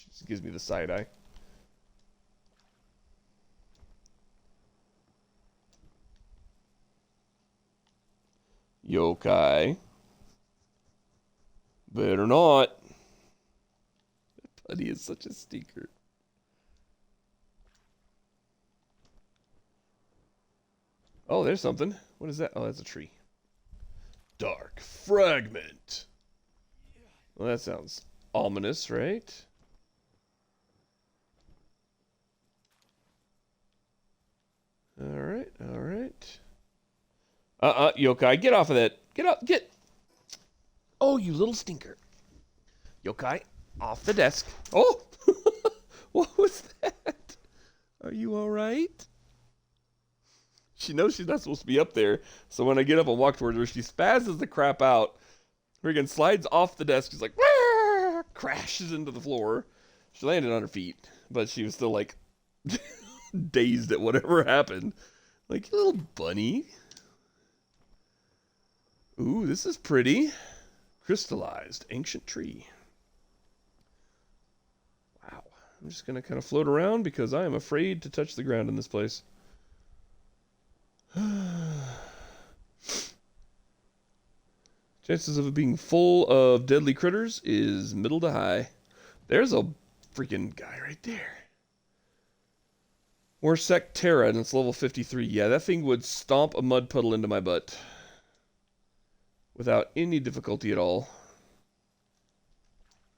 just gives me the side eye. Yokai. Better not. Buddy is such a stinker. Oh, there's something. What is that? Oh, that's a tree. Dark fragment. Well, that sounds ominous, right? Alright, alright. Yokai, get off of that. Get up, get. Oh, you little stinker. Yokai, off the desk. Oh! What was that? Are you alright? She knows she's not supposed to be up there, so when I get up and walk towards her, she spazzes the crap out. Freaking slides off the desk. She's like, Wah! Crashes into the floor. She landed on her feet, but she was still like dazed at whatever happened. Like, little bunny. Ooh, this is pretty. Crystallized ancient tree. Wow. I'm just going to kind of float around because I am afraid to touch the ground in this place. Chances of it being full of deadly critters is middle to high. There's a freaking guy right there. Orsec Terra, and it's level 53. Yeah, that thing would stomp a mud puddle into my butt. Without any difficulty at all.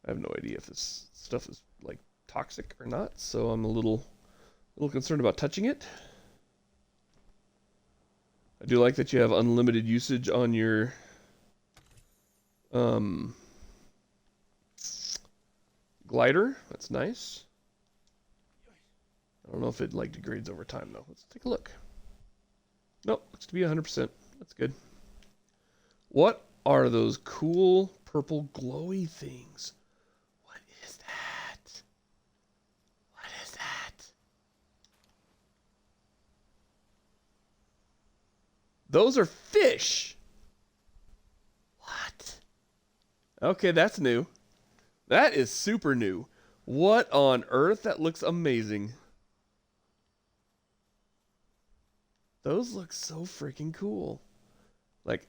I have no idea if this stuff is, like, toxic or not, so I'm a little concerned about touching it. I do like that you have unlimited usage on your glider. That's nice. I don't know if it like degrades over time though. Let's take a look. Nope, looks to be 100%. That's good. What are those cool purple glowy things? What is that? What is that? Those are fish. What? Okay, that's new. That is super new. What on earth? That looks amazing. Those look so freaking cool. Like,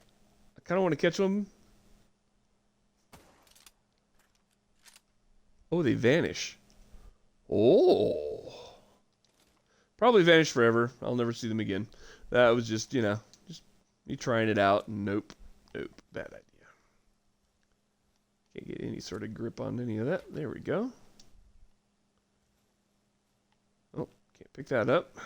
I kind of want to catch them. Oh, they vanish. Oh. Probably vanish forever. I'll never see them again. That was just, you know, just me trying it out. Nope. Nope. Bad idea. Can't get any sort of grip on any of that. There we go. Oh, can't pick that up.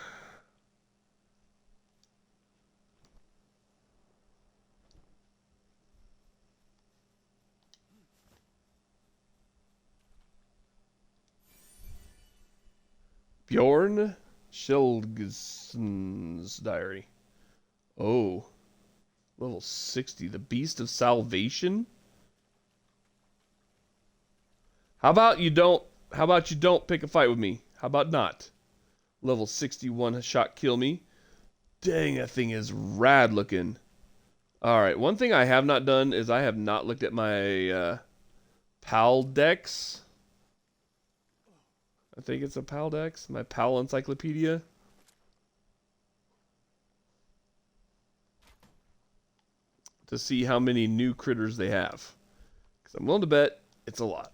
Bjorn Skildson's diary. Oh. Level 60. The Beast of Salvation? How about you don't pick a fight with me? How about not? Level 61 shot kill me. Dang, that thing is rad looking. Alright, one thing I have not done is I have not looked at my PAL Dex. I think it's a PAL Dex. My PAL Encyclopedia. To see how many new critters they have. Because I'm willing to bet it's a lot.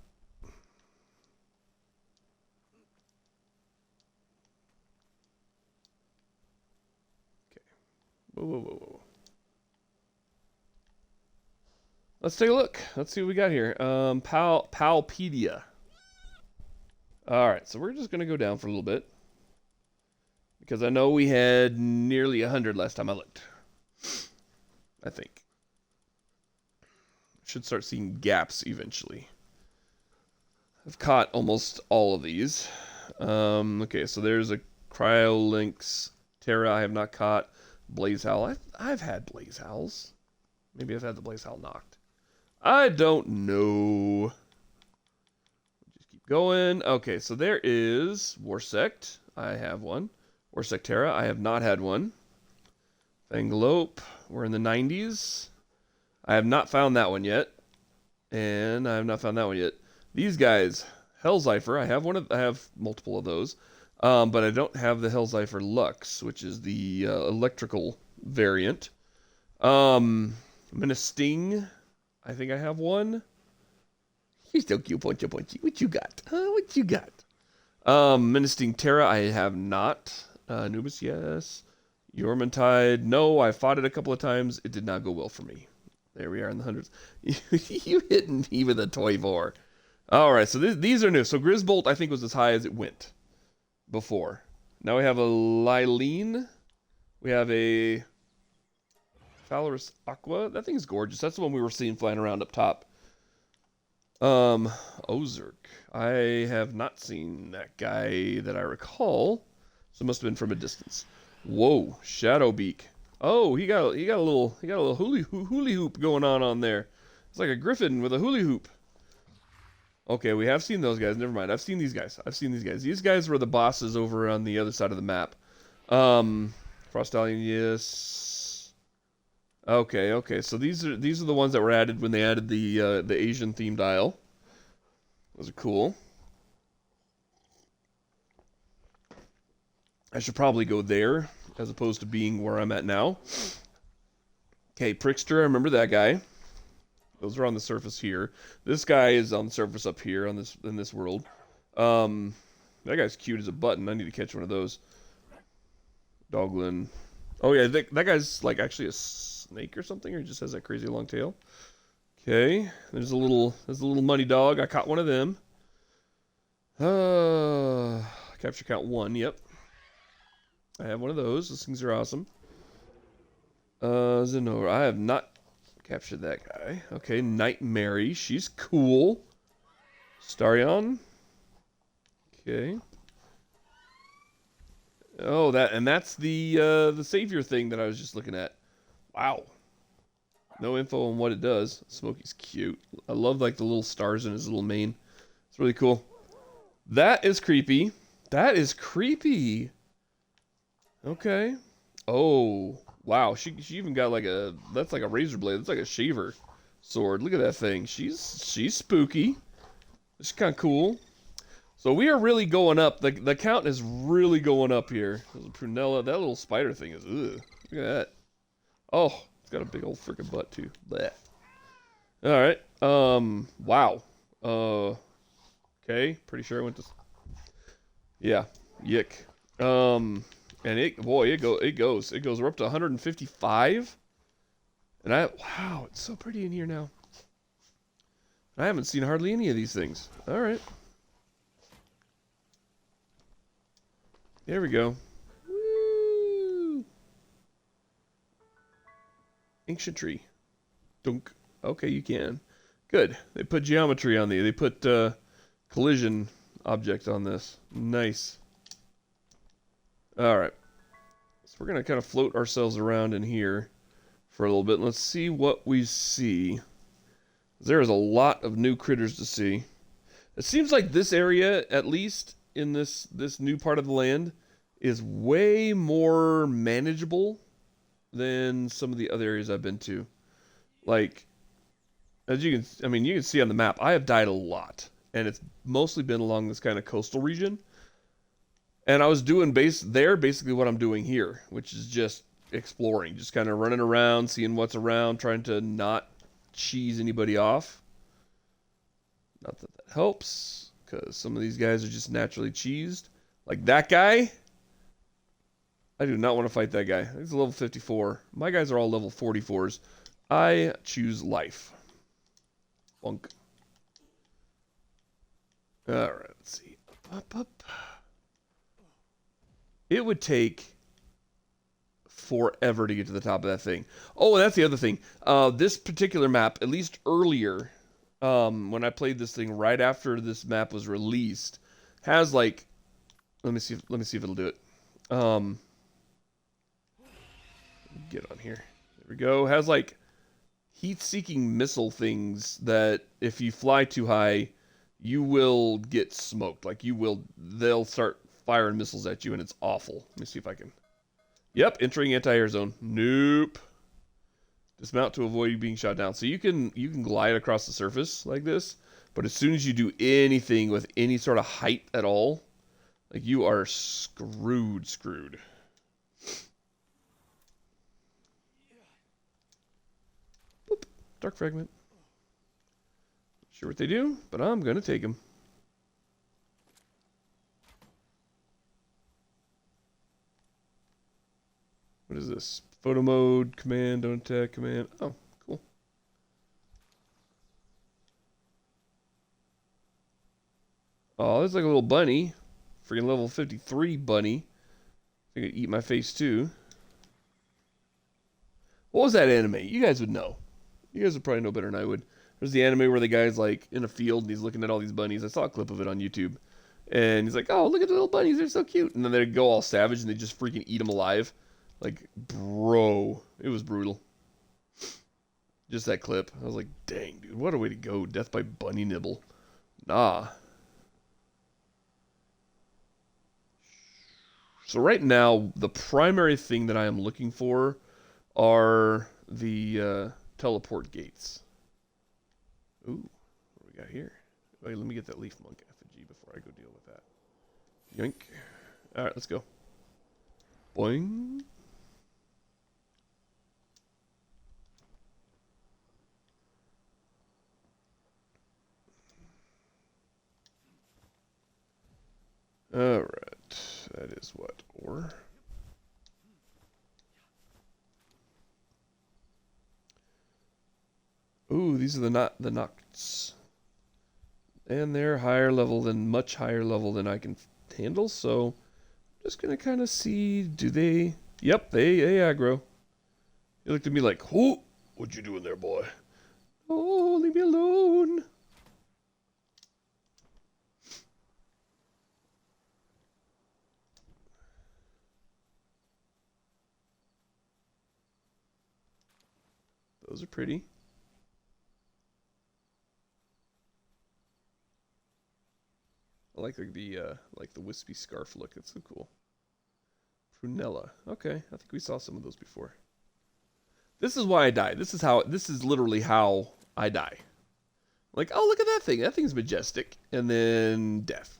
Okay. Whoa. Let's take a look. Let's see what we got here. Palpedia. Alright, so we're just going to go down for a little bit. Because I know we had nearly 100 last time I looked. I think. Should start seeing gaps eventually. I've caught almost all of these. Okay, so there's a Cryolynx Terra I have not caught. Blaze Howl. I've had Blaze Howls. Maybe I've had the Blaze Howl knocked. I don't know. Just keep going. Okay, so there is Warsect. I have one. Warsect Terra. I have not had one. Fangalope. We're in the 90s. I have not found that one yet. And I have not found that one yet. These guys, Hellzeifer. I have multiple of those. But I don't have the Hellzeifer Lux, which is the electrical variant. Menasting. I think I have one. You're so cute, Punchy. What you got? What you got? Menasting Terra, I have not. Anubis, yes. Yormantide, no. I fought it a couple of times. It did not go well for me. There we are in the hundreds. You hitting me with a toy vor. Alright, so these are new. So Grisbolt, I think, was as high as it went before. Now we have a Lylene. We have a Phalaris Aqua. That thing is gorgeous. That's the one we were seeing flying around up top. Ozark. I have not seen that guy that I recall. So it must have been from a distance. Whoa, Shadowbeak. Oh, he got a little hula hoop going on there. It's like a griffin with a hula hoop. Okay, we have seen those guys. Never mind. I've seen these guys. These guys were the bosses over on the other side of the map. Frostallion, yes. Okay. So these are the ones that were added when they added the Asian themed aisle. Those are cool. I should probably go there as opposed to being where I'm at now. Okay, Prickster, I remember that guy. Those are on the surface here. This guy is on the surface up here in this world. That guy's cute as a button. I need to catch one of those. Doglin. Oh yeah, that guy's like actually a snake or something, or he just has that crazy long tail. Okay, there's a little money dog. I caught one of them. Capture count 1. Yep. I have one of those. Those things are awesome. Zenora. I have not captured that guy. Okay, Night Mary. She's cool. Starion. Okay. Oh, that's the savior thing that I was just looking at. Wow. No info on what it does. Smokey's cute. I love like the little stars in his little mane. It's really cool. That is creepy. That is creepy. Okay. Oh, wow. She even got like that's like a razor blade. That's like a shaver sword. Look at that thing. She's spooky. It's kind of cool. So we are really going up. The count is really going up here. There's a Prunella. That little spider thing is, ugh. Look at that. Oh, it's got a big old freaking butt too. Blech. All right. Wow. Okay. Pretty sure I went to. Yeah. Yick. And it goes. We're up to 155. And wow, it's so pretty in here now. I haven't seen hardly any of these things. All right. There we go. Woo! Ancient tree. Dunk. Okay, you can. Good. They put geometry on They put collision object on this. Nice. All right. So we're gonna kind of float ourselves around in here for a little bit. Let's see what we see. There is a lot of new critters to see. It seems like this area, at least in this new part of the land, is way more manageable than some of the other areas I've been to. Like, as you can, I mean, you can see on the map, I have died a lot, and it's mostly been along this kind of coastal region. And I was doing basically what I'm doing here, which is just exploring, just kind of running around, seeing what's around, trying to not cheese anybody off. Not that that helps, because some of these guys are just naturally cheesed. Like that guy. I do not want to fight that guy. He's a level 54. My guys are all level 44s. I choose life. Bunk. Alright, let's see. Up. It would take forever to get to the top of that thing. Oh, and that's the other thing. This particular map, at least earlier, when I played this thing right after this map was released, has like, let me see if it'll do it. Get on here. There we go. Has like heat-seeking missile things that if you fly too high, you will get smoked. Like they'll start firing missiles at you, and it's awful. Let me see if I can. Yep, entering anti-air zone. Nope. Dismount to avoid you being shot down. So you can glide across the surface like this, but as soon as you do anything with any sort of height at all, like you are screwed. Boop. Dark fragment. Not sure what they do, but I'm gonna take them. What is this? Photo mode, command, don't attack, command. Oh, cool. Oh, there's like a little bunny. Freaking level 53 bunny. I could eat my face too. What was that anime? You guys would know. You guys would probably know better than I would. There's the anime where the guy's like in a field and he's looking at all these bunnies. I saw a clip of it on YouTube. And he's like, oh, look at the little bunnies. They're so cute. And then they go all savage and they just freaking eat them alive. Like, bro, it was brutal. Just that clip. I was like, dang, dude, what a way to go. Death by bunny nibble. Nah. So right now, the primary thing that I am looking for are the teleport gates. Ooh, what do we got here? Wait, let me get that leaf monk effigy before I go deal with that. Yoink. Alright, let's go. Boing. Alright, that is what? Ore? Ooh, these are the Nocts. And they're much higher level than I can handle, so I'm just gonna kind of see, do they... Yep, they aggro. He looked at me like, who? What you doing there, boy? Oh, leave me alone. Those are pretty. I like the wispy scarf look. It's so cool. Prunella. Okay, I think we saw some of those before. This is why I die. This is literally how I die. Like, oh, look at that thing. That thing's majestic. And then death.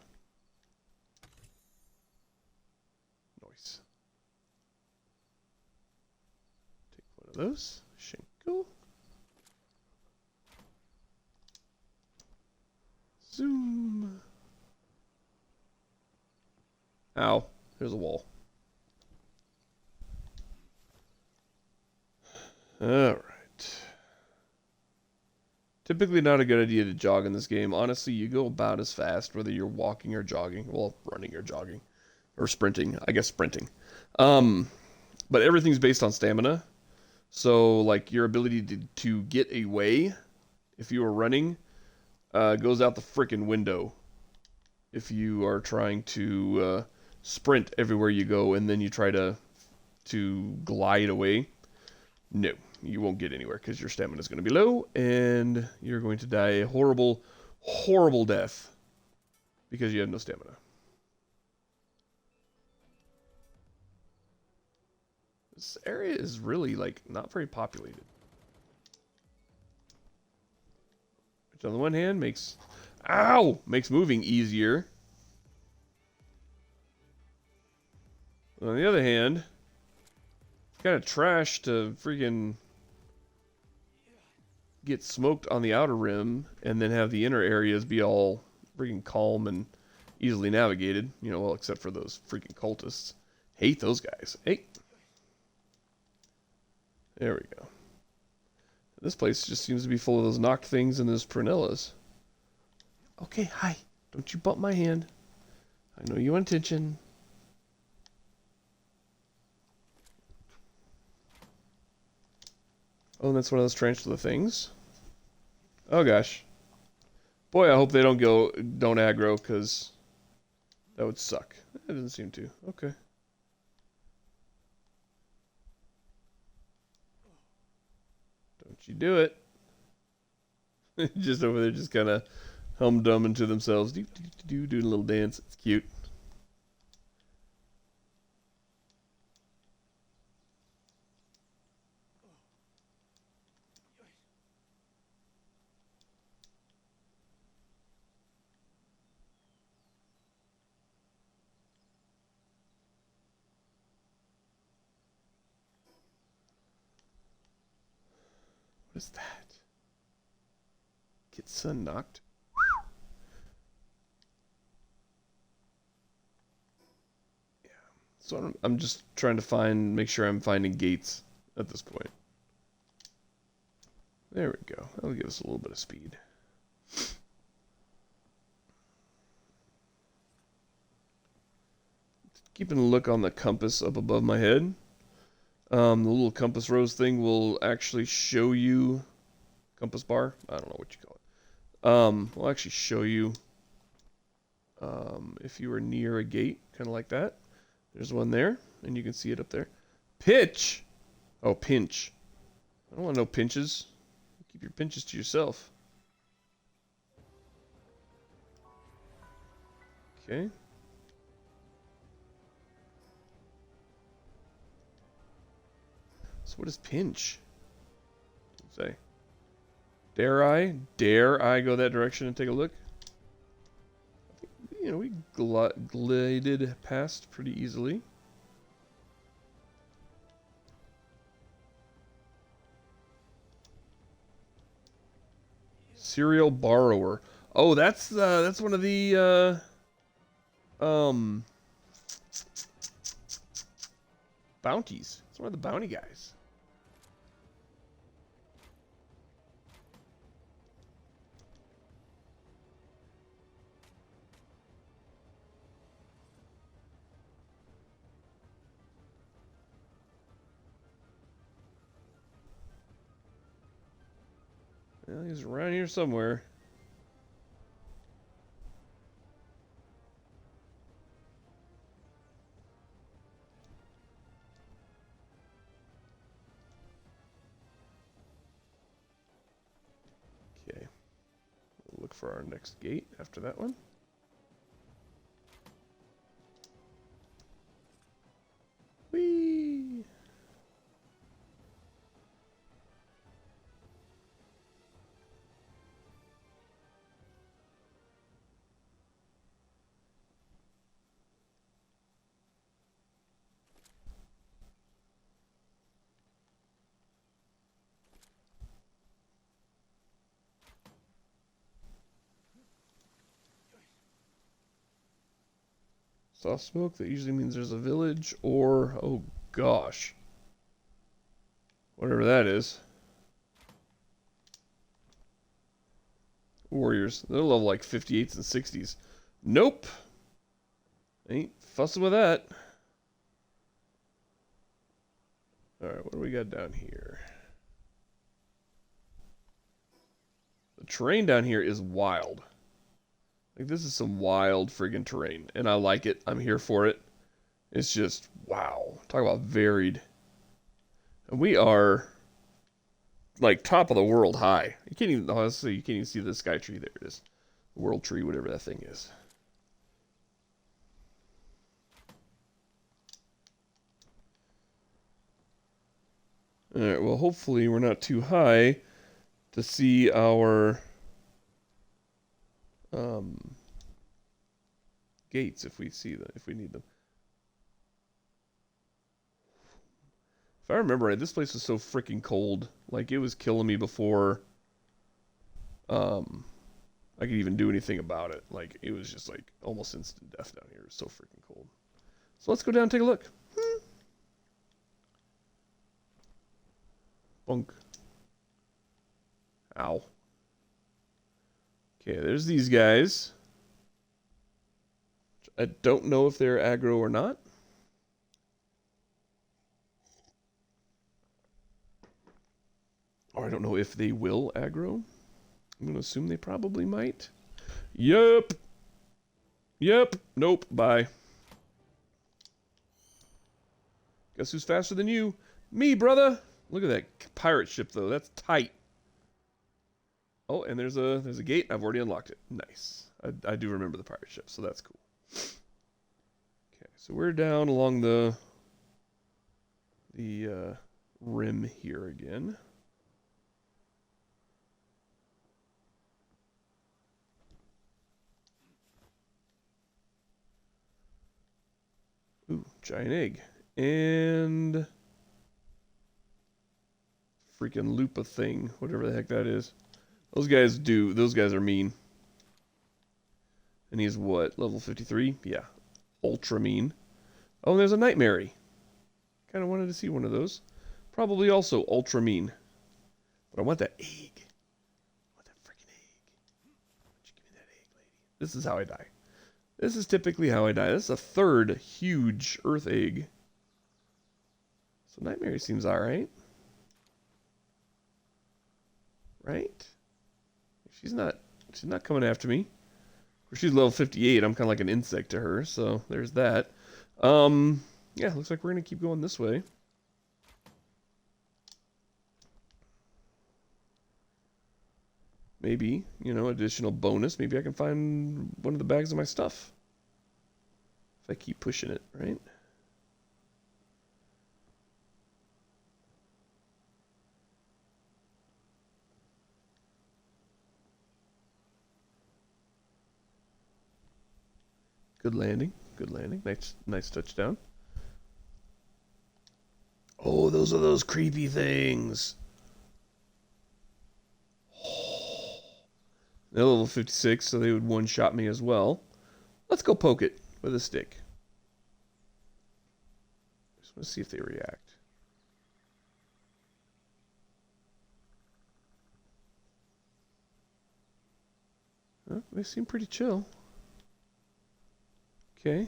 Nice. Take one of those. Shinko. Zoom. Ow. There's a wall. Alright. Typically not a good idea to jog in this game. Honestly, you go about as fast whether you're walking or jogging. Well, running or jogging. Or sprinting. I guess sprinting. But everything's based on stamina. So, like, your ability to get away if you are running goes out the frickin' window if you are trying to sprint everywhere you go and then you try to glide away, no, you won't get anywhere because your stamina is going to be low and you're going to die a horrible, horrible death because you have no stamina. This area is really, like, not very populated. Which on the one hand makes moving easier. On the other hand, it's kind of trash to freaking get smoked on the outer rim and then have the inner areas be all freaking calm and easily navigated. You know, well, except for those freaking cultists. Hate those guys. Hey. There we go. This place just seems to be full of those knocked things and those prunellas. Okay, hi. Don't you bump my hand. I know you want attention. Oh, and that's one of those tarantula things. Oh gosh. Boy, I hope they don't aggro, because that would suck. It doesn't seem to. Okay. Don't you do it. Just over there, just kind of hum-dumming to themselves. Doing a little dance. It's cute. What is that? Get sun knocked. Yeah. So I'm just trying to make sure I'm finding gates at this point. There we go. That'll give us a little bit of speed. Keeping a look on the compass up above my head. The little compass rose thing will actually show you, compass bar, I don't know what you call it. Will actually show you if you are near a gate, kind of like that. There's one there, and you can see it up there. Pitch! Oh, pinch. I don't want no pinches. Keep your pinches to yourself. Okay. So what is pinch? Say. Dare I go that direction and take a look? I think, you know, we glided past pretty easily. Serial borrower. Oh, that's one of the bounties. It's one of the bounty guys. Well, he's around here somewhere. Okay. We'll look for our next gate after that one. Whee! Soft smoke, that usually means there's a village, or, oh gosh, whatever that is. Warriors, they're level like 58s and 60s. Nope. Ain't fussing with that. Alright, what do we got down here? The terrain down here is wild. Like, this is some wild friggin' terrain, and I like it. I'm here for it. It's just, wow. Talk about varied. And we are, like, top of the world high. You can't even, honestly, you can't even see the sky tree. There it is. The world tree, whatever that thing is. Alright, well, hopefully we're not too high to see our gates if we see them, if we need them. If I remember right, this place was so freaking cold. Like, it was killing me before I could even do anything about it. Like, it was just like almost instant death down here. It was so freaking cold. So let's go down and take a look. Bunk. Ow. Okay, there's these guys. I don't know if they're aggro or not. Or I don't know if they will aggro. I'm going to assume they probably might. Yep. Yep. Nope. Bye. Guess who's faster than you? Me, brother. Look at that pirate ship, though. That's tight. Oh, and there's a gate. I've already unlocked it. Nice. I do remember the pirate ship, so that's cool. Okay, so we're down along the rim here again. Ooh, giant egg. And freaking Lupa thing, whatever the heck that is. Those guys are mean. And he's what, level 53? Yeah, ultra mean. Oh, and there's a Nightmare. Kind of wanted to see one of those. Probably also ultra mean. But I want that egg. I want that freaking egg. Why don't you give me that egg, lady? This is how I die. This is typically how I die. This is a third huge earth egg. So Nightmare seems alright. Right? She's not coming after me. She's level 58. I'm kind of like an insect to her, so there's that. Yeah, looks like we're going to keep going this way. Maybe, you know, additional bonus. Maybe I can find one of the bags of my stuff. If I keep pushing it, right? Good landing. Good landing. Nice touchdown. Oh, those are those creepy things. They're level 56, so they would one-shot me as well. Let's go poke it with a stick. Just want to see if they react. Oh, they seem pretty chill. Okay.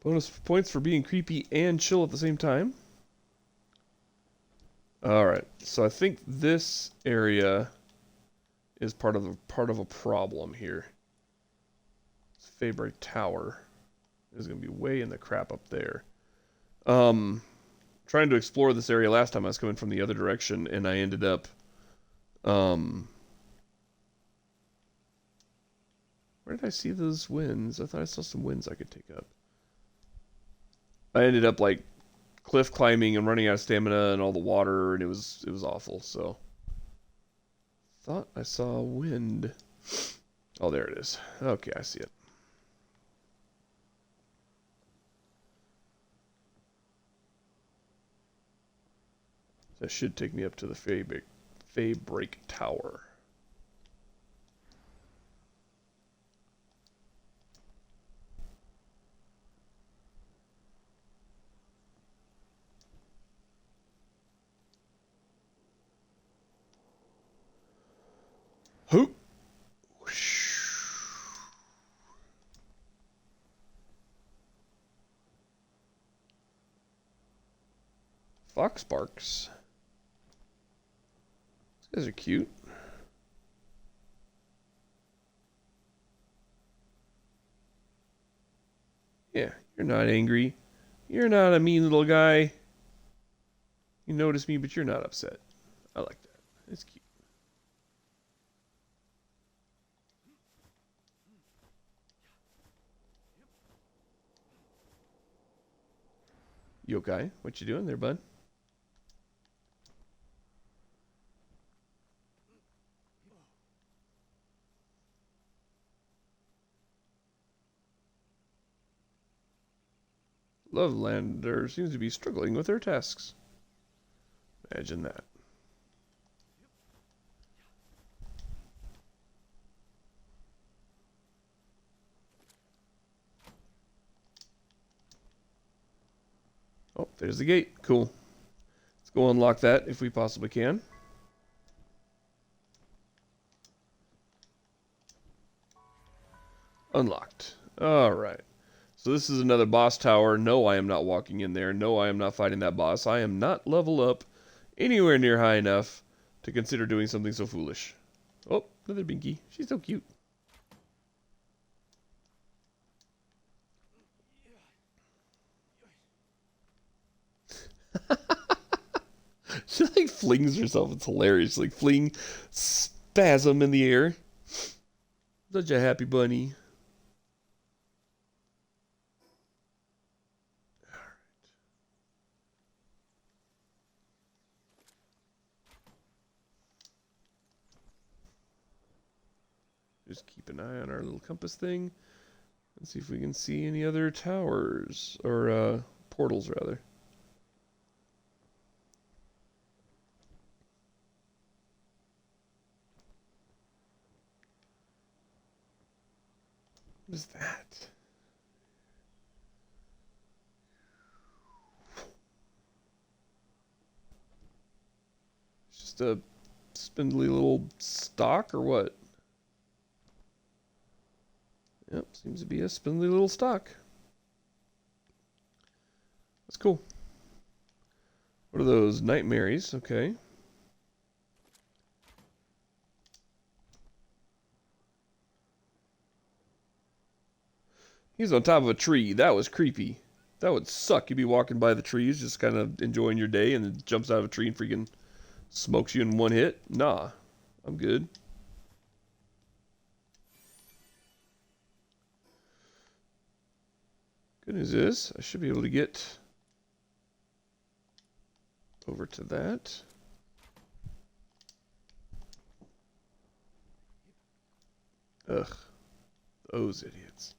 Bonus points for being creepy and chill at the same time. Alright, so I think this area is part of a problem here. This Fabric Tower is going to be way in the crap up there. Trying to explore this area last time I was coming from the other direction, and I ended up where did I see those winds? I thought I saw some winds I could take up. I ended up like cliff climbing and running out of stamina and all the water, and it was awful. So thought I saw wind. Oh, there it is. Okay, I see it. That should take me up to the Fabric Tower. Hoop. Fox barks. These guys are cute. Yeah, You're not angry. You're not a mean little guy. You notice me, but you're not upset. I like that. It's cute. Yokai, what you doing there, bud? Lovelander seems to be struggling with her tasks. Imagine that. Oh, there's the gate. Cool. Let's go unlock that if we possibly can. Unlocked. Alright. So this is another boss tower. No, I am not walking in there. No, I am not fighting that boss. I am not level up anywhere near high enough to consider doing something so foolish. Oh, another Binky. She's so cute. She like flings herself. It's hilarious. Like fling spasm in the air. Such a happy bunny. Just keep an eye on our little compass thing and see if we can see any other towers or portals rather. What is that? It's just a spindly little stalk or what? Yep, seems to be a spindly little stalk. That's cool. What are those? Nightmares, okay. He's on top of a tree. That was creepy. That would suck. You'd be walking by the trees, just kind of enjoying your day, and it jumps out of a tree and freaking smokes you in one hit. Nah, I'm good. Good news is, I should be able to get over to that. Ugh, those idiots.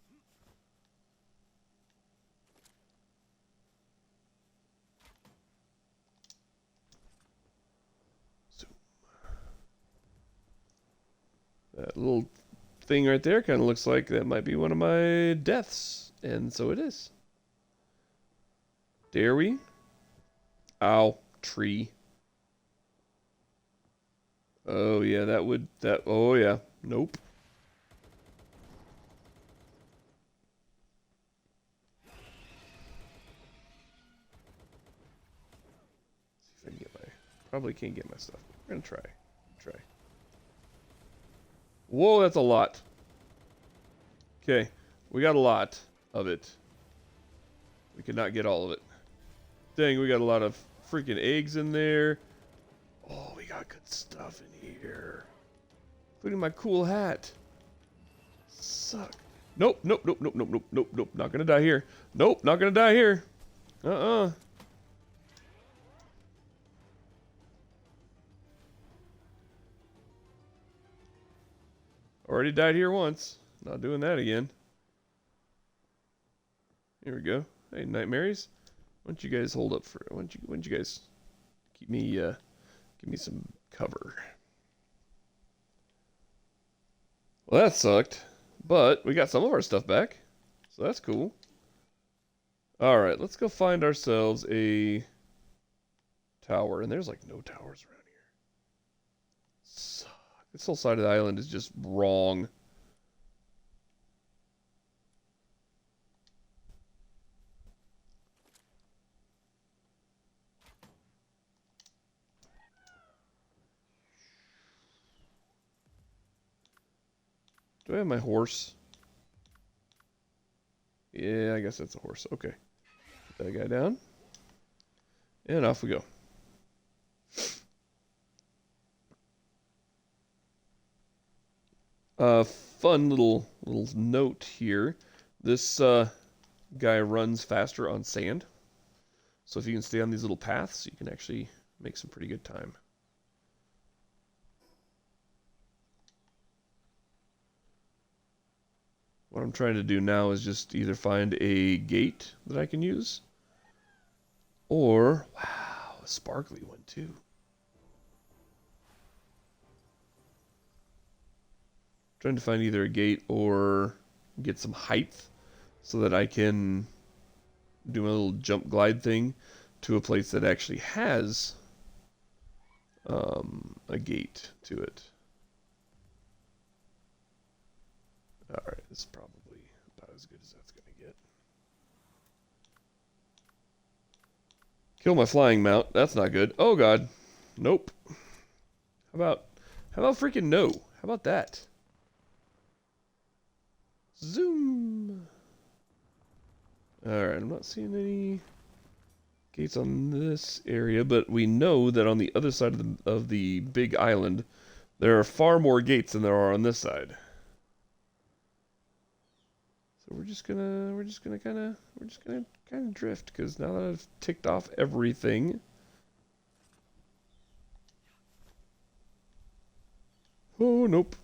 So, that little thing right there kind of looks like that might be one of my deaths. And so it is. Dare we? Ow, tree. Oh yeah, oh yeah. Nope. See if I can get my, probably can't get my stuff. We're gonna try. Whoa, that's a lot. Okay, we got a lot of it. We could not get all of it. Dang, we got a lot of freaking eggs in there. Oh, we got good stuff in here. Including my cool hat. Suck. Nope. Not gonna die here. Nope, not gonna die here. Already died here once. Not doing that again. Here we go. Hey, Nightmares. Why don't you guys hold up for? Why don't you guys keep me? Give me some cover. Well, that sucked, but we got some of our stuff back, so that's cool. All right, let's go find ourselves a tower, and there's like no towers around here. Suck. This whole side of the island is just wrong. Do I have my horse? Yeah, I guess that's a horse. Okay. Put that guy down. And off we go. Fun little note here. This guy runs faster on sand. So if you can stay on these little paths, you can actually make some pretty good time. What I'm trying to do now is just either find a gate that I can use, or, wow, a sparkly one too. Trying to find either a gate or get some height so that I can do a little jump glide thing to a place that actually has a gate to it. Alright, this is probably about as good as that's going to get. Kill my flying mount. That's not good. Oh god. Nope. How about freaking no? How about that? Zoom. Alright, I'm not seeing any gates on this area, but we know that on the other side of the big island, there are far more gates than there are on this side. So we're just gonna kind of drift, because now that I've ticked off everything. Oh, nope.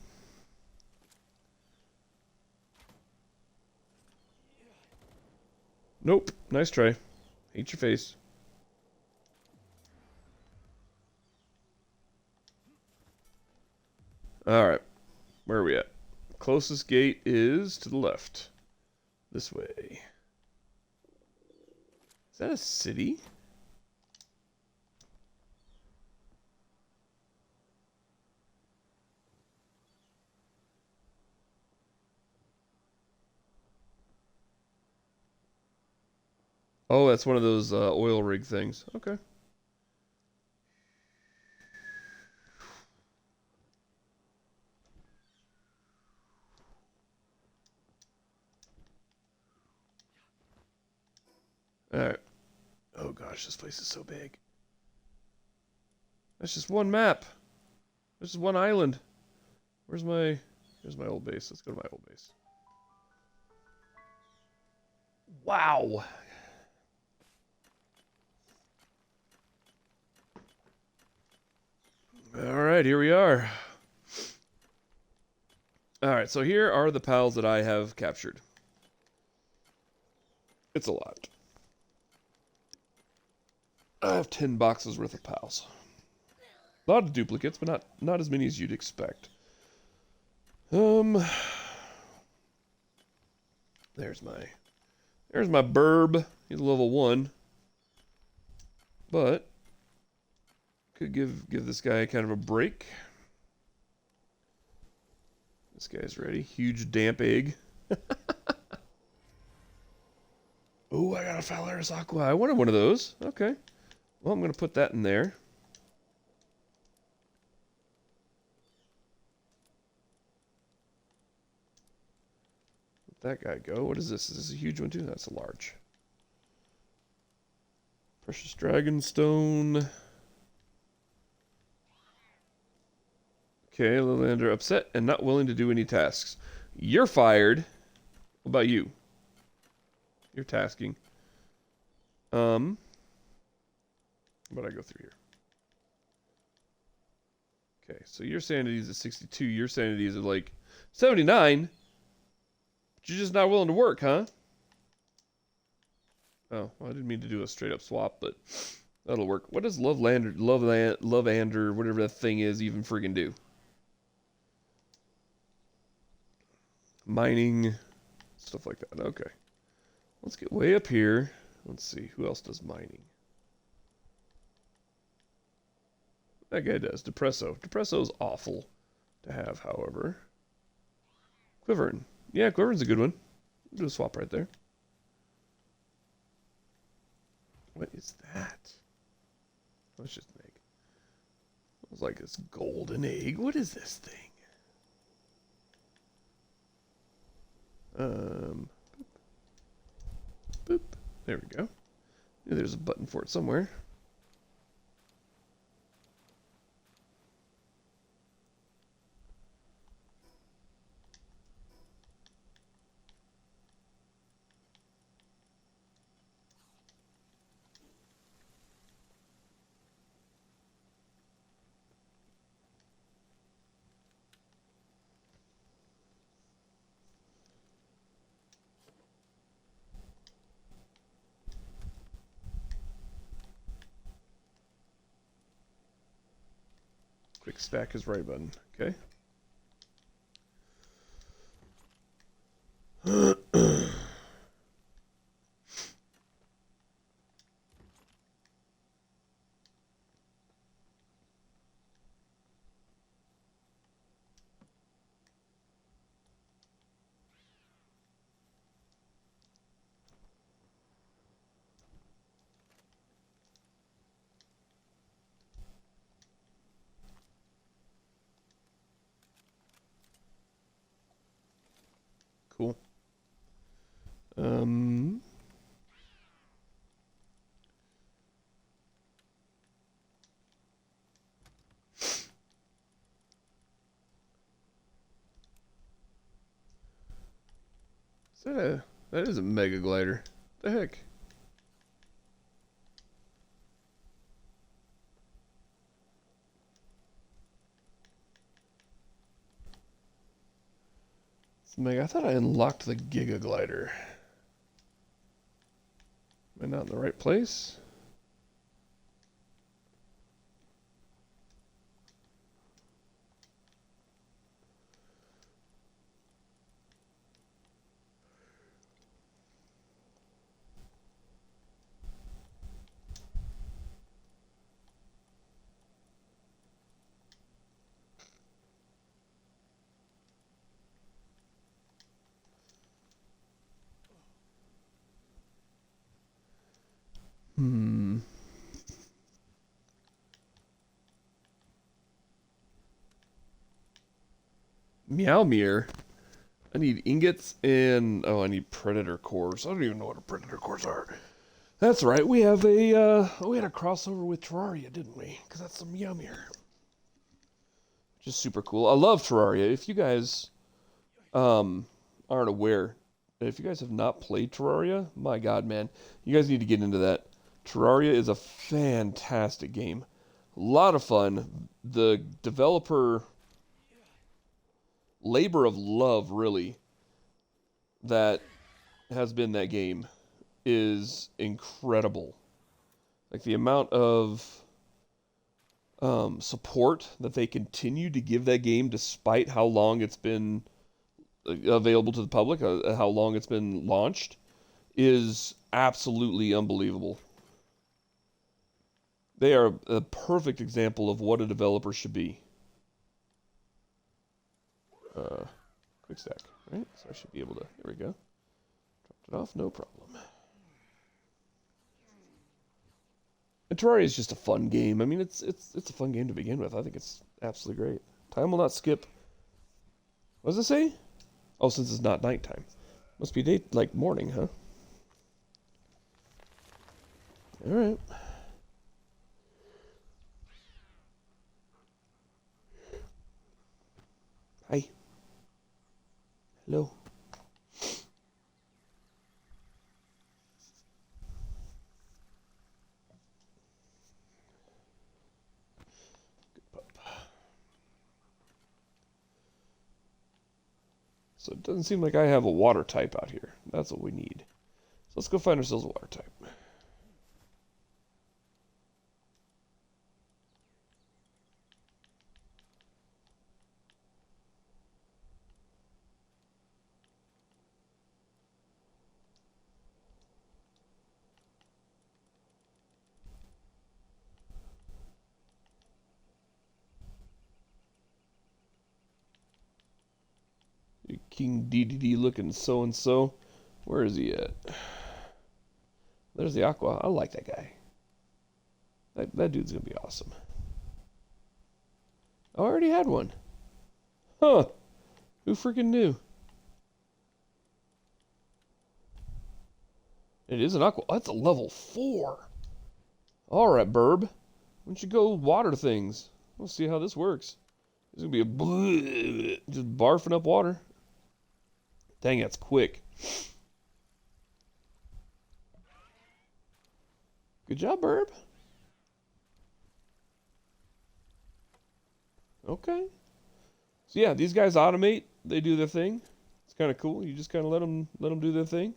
Nope. Nice try. Hate your face. Alright. Where are we at? Closest gate is to the left. This way. Is that a city? Oh, that's one of those oil rig things. Okay. Alright. Oh gosh, this place is so big. That's just one map. There's just one island. Here's my old base. Let's go to my old base. Wow. Alright, here we are. Alright, so here are the pals that I have captured. It's a lot. I have 10 boxes worth of pals. A lot of duplicates, but not as many as you'd expect. There's my burb. He's level 1. But could give this guy kind of a break. This guy's ready. Huge damp egg. Oh, I got a Phalaris Aqua. I wanted one of those. Okay. Well, I'm going to put that in there. Let that guy go. What is this? Is this a huge one too? That's a large. Precious Dragonstone. Okay, Lilander upset and not willing to do any tasks. You're fired. What about you? You're tasking. How about I go through here? Okay, so your sanity is at 62. Your sanity is at like 79. But you're just not willing to work, huh? Oh, well, I didn't mean to do a straight up swap, but that'll work. What does Loveander, whatever that thing is, even friggin' do? Mining, stuff like that. Okay. Let's get way up here. Let's see, who else does mining? That guy does. Depresso. Depresso's awful to have, however. Quivern. Yeah, Quivern's a good one. Do a swap right there. What is that? Let's just make. It was like this golden egg. What is this thing? Boop. There we go. There's a button for it somewhere. Quick stack is right button. Okay. Cool. That is a mega glider. The heck? It's mega. I thought I unlocked the Giga Glider. Am I not in the right place? Meowmere. I need ingots and I need predator cores. I don't even know what a predator cores are. That's right. We have we had a crossover with Terraria, didn't we? Because that's some Meowmere. Just super cool. I love Terraria. If you guys aren't aware, if you guys have not played Terraria, my God, man, you guys need to get into that. Terraria is a fantastic game. A lot of fun. The developer labor of love, really, that has been that game is incredible. Like the amount of support that they continue to give that game despite how long it's been available to the public, how long it's been launched, is absolutely unbelievable. They are a perfect example of what a developer should be. Quick stack, right? So I should be able to, there we go. Dropped it off, no problem. And Terraria is just a fun game. I mean, it's a fun game to begin with. I think it's absolutely great. Time will not skip. What does it say? Oh, since it's not nighttime. Must be day, like morning, huh? Alright. Hi. Hello. Good pup. So it doesn't seem like I have a water type out here. That's what we need. So let's go find ourselves a water type. King DDD looking so-and-so. Where is he at? There's the Aqua. I like that guy. That dude's gonna be awesome. Oh, I already had one. Huh. Who freaking knew? It is an aqua. Oh, that's a level 4. All right, Burb. Why don't you go water things? We'll see how this works. It's gonna be just barfing up water. Dang, that's quick. Good job, Burb. Okay. So yeah, these guys automate. They do their thing. It's kind of cool. You just kind of let them do their thing.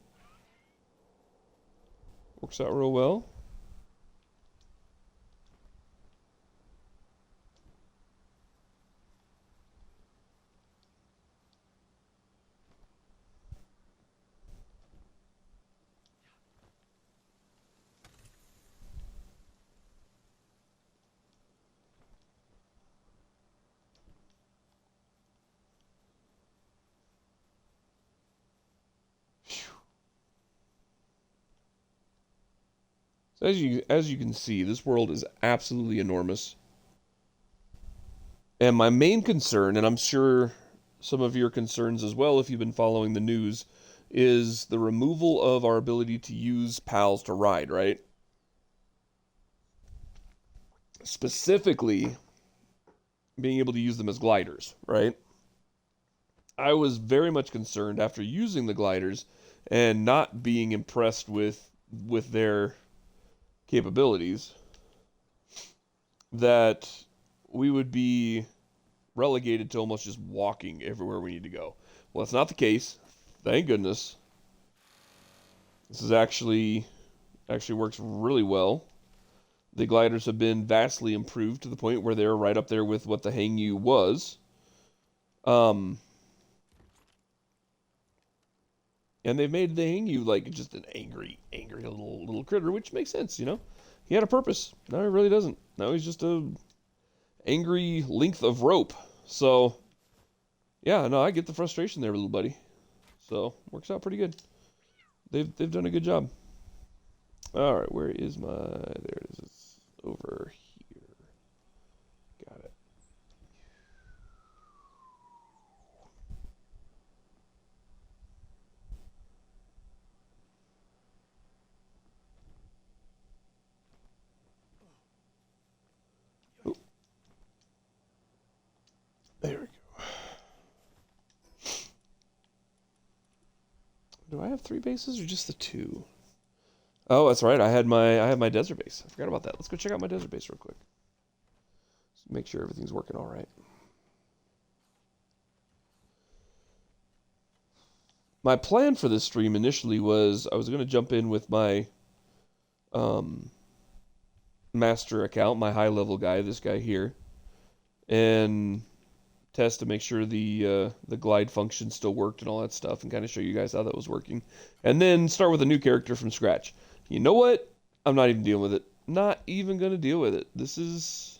Works out real well. So as you can see, this world is absolutely enormous. And my main concern, and I'm sure some of your concerns as well if you've been following the news, is the removal of our ability to use pals to ride, right? Specifically, being able to use them as gliders, right? I was very much concerned after using the gliders and not being impressed with their capabilities that we would be relegated to almost just walking everywhere we need to go. Well, that's not the case. Thank goodness. This is actually works really well. The gliders have been vastly improved to the point where they're right up there with what the Hangyu was. And they've made the Hangyu like just an angry little critter, which makes sense, you know. He had a purpose. Now he really doesn't. Now he's just a angry length of rope. So, yeah, no, I get the frustration there, little buddy. So, works out pretty good. They've done a good job. All right, where is my... There it is. It's over here. Got it. Ooh. There we go. Do I have 3 bases or just the 2? Oh, that's right. I had my desert base. I forgot about that. Let's go check out my desert base real quick. Just make sure everything's working all right. My plan for this stream initially was I was going to jump in with my master account, my high level guy, this guy here, and test to make sure the glide function still worked and all that stuff, and kind of show you guys how that was working, and then start with a new character from scratch. You know what? I'm not even dealing with it. Not even gonna deal with it. This is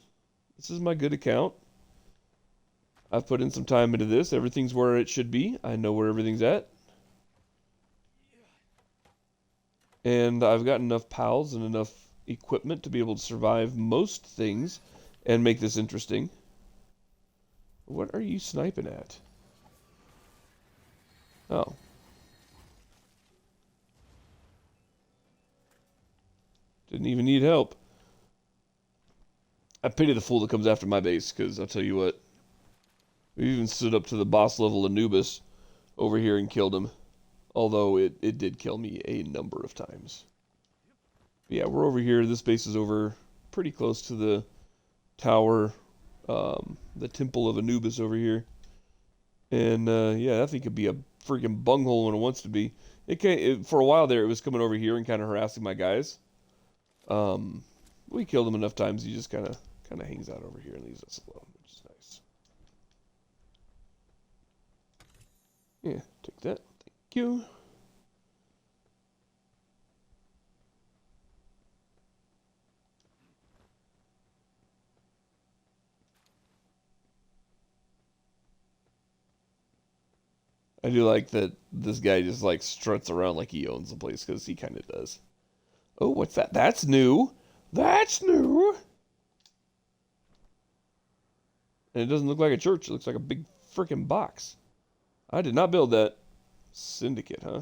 my good account. I've put in some time into this. Everything's where it should be. I know where everything's at. And I've got enough pals and enough equipment to be able to survive most things and make this interesting. What are you sniping at? Oh. Didn't even need help. I pity the fool that comes after my base, because I'll tell you what. We even stood up to the boss level Anubis over here and killed him. Although it did kill me a number of times. But yeah, we're over here. This base is over pretty close to the tower, the Temple of Anubis over here. And yeah, that thing could be a freaking bunghole when it wants to be. For a while there, it was coming over here and kind of harassing my guys. We killed him enough times. He just kind of hangs out over here and leaves us alone, which is nice. Yeah, take that. Thank you. I do like that this guy just like struts around like he owns the place, because he kind of does. Oh, what's that? That's new. That's new. And it doesn't look like a church. It looks like a big freaking box. I did not build that. Syndicate, huh?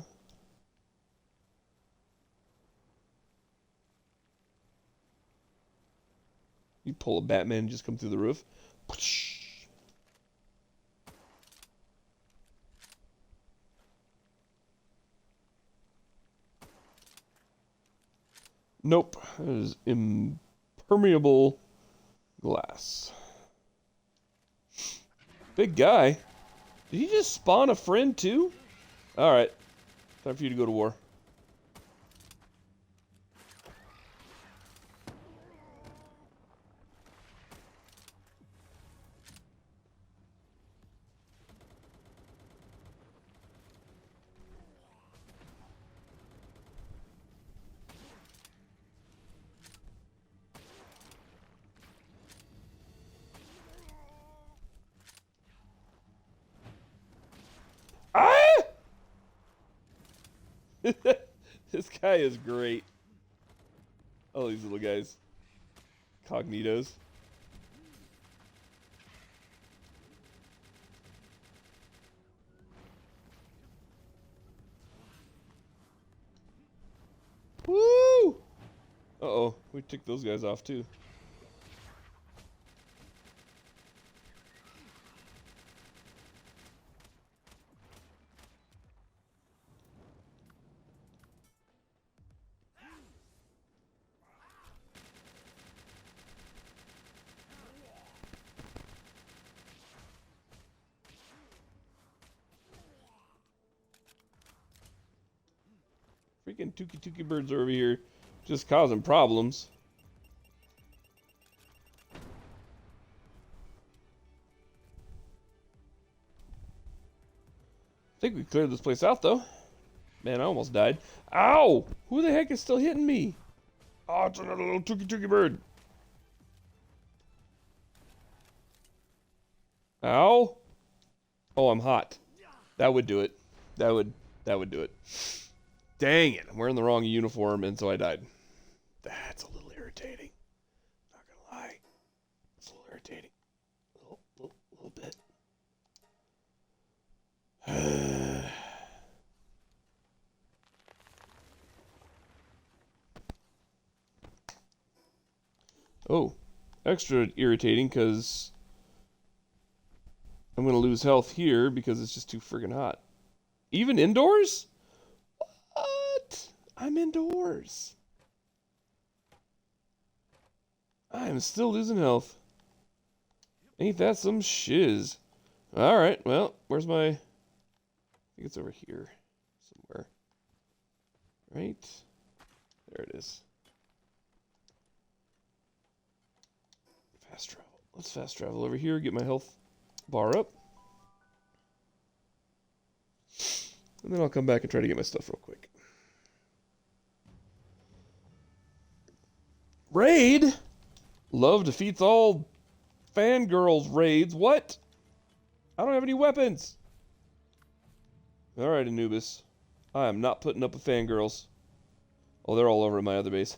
You pull a Batman and just come through the roof. Nope. That is impermeable glass. Big guy. Did he just spawn a friend too? Alright. Time for you to go to war. Ah! This guy is great. Oh, these little guys. Cognitos. Woo! Uh-oh, we took those guys off too. Freaking Tuki birds are over here just causing problems. I think we cleared this place out though. Man, I almost died. Ow! Who the heck is still hitting me? Oh, it's another little Tuki bird. Ow! Oh, I'm hot. That would do it. That would do it. Dang it! I'm wearing the wrong uniform, and so I died. That's a little irritating. Not gonna lie, it's a little irritating. A little bit. Oh, extra irritating because I'm gonna lose health here because it's just too friggin' hot. Even indoors? What? I'm indoors. I'm still losing health. Ain't that some shiz? Alright, well, where's my... I think it's over here somewhere. Right? There it is. Fast travel. Let's fast travel over here, get my health bar up. And then I'll come back and try to get my stuff real quick. Raid? Love defeats all fangirls raids. What? I don't have any weapons. Alright, Anubis. I am not putting up with fangirls. Oh, they're all over at my other base.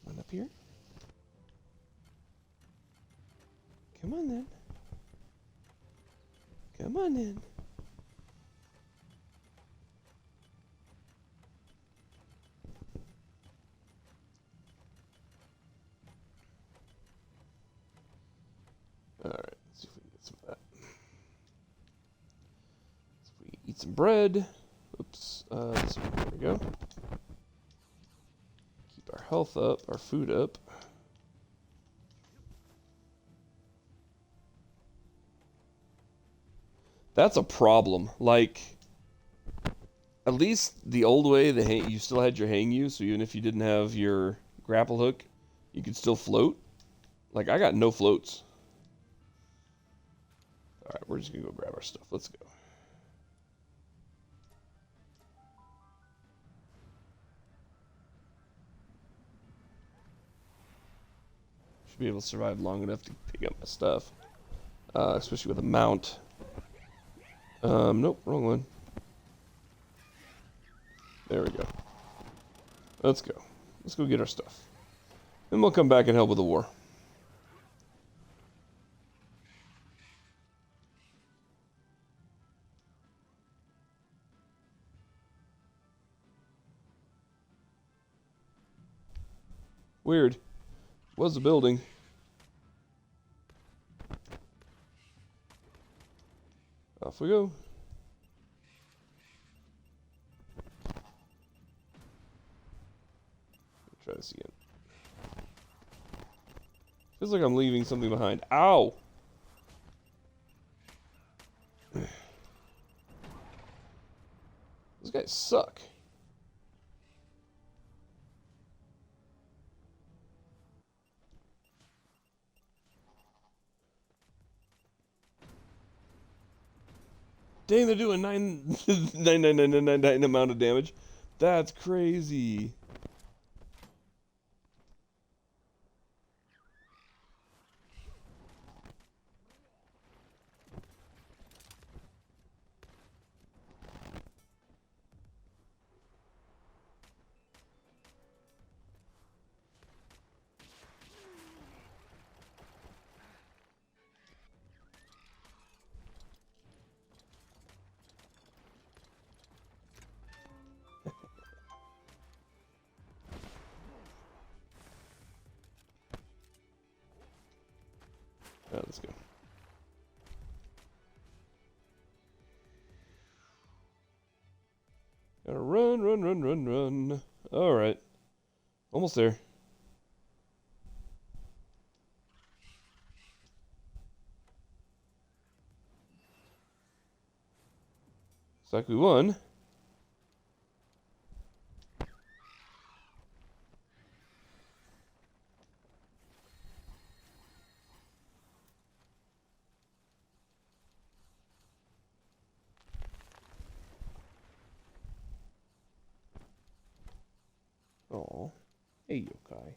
One up here. Come on then. Come on then. Alright, let's see if we can get some of that. So if we eat some bread. Oops, there we go. Keep our health up, our food up. That's a problem. Like, at least the old way, you still had your hang you, so even if you didn't have your grapple hook, you could still float. Like, I got no floats. Alright, we're just gonna go grab our stuff. Let's go. Should be able to survive long enough to pick up my stuff. especially with a mount. Nope, wrong one. There we go. Let's go. Let's go get our stuff. Then we'll come back and help with the war. Weird. Was the building. Off we go. Try this again. Feels like I'm leaving something behind. Ow! Those guys suck. Dang, they're doing 99999 amount of damage. That's crazy. Let's go. Gotta run, run, run, run, run. Alright. Almost there. Looks like we won. Oh, hey yokai.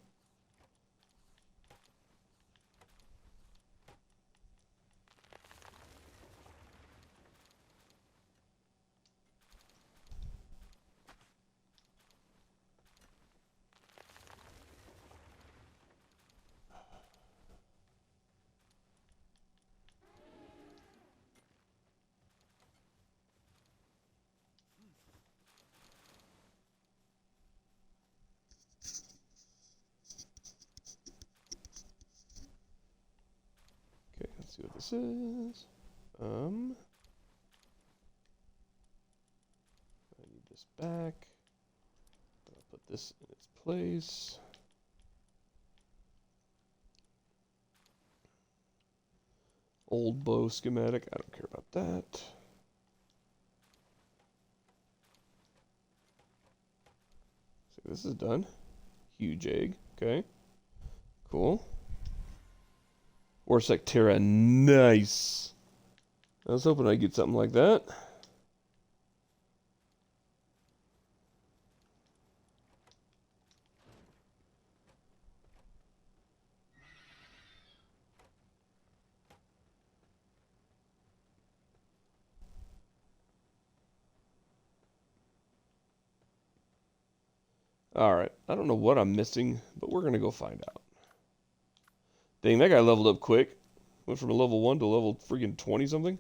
Okay, let's see what this is. I need this back. I'll put this in its place. Old bow schematic. I don't care about that. So this is done. Huge egg. Okay. Cool. Or Sectera. Nice. I was hoping I'd get something like that. Alright. I don't know what I'm missing, but we're going to go find out. Dang, that guy leveled up quick. Went from a level 1 to level freaking 20 something.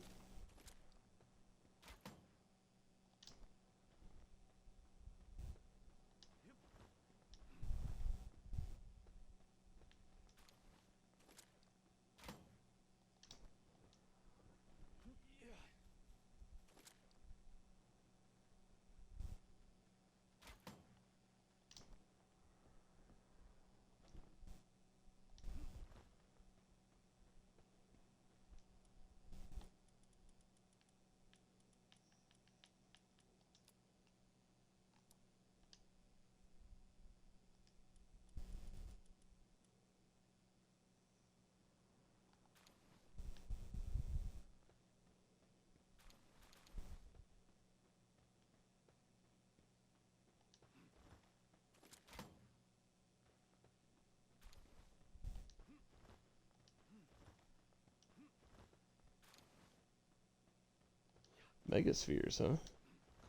Megaspheres, huh?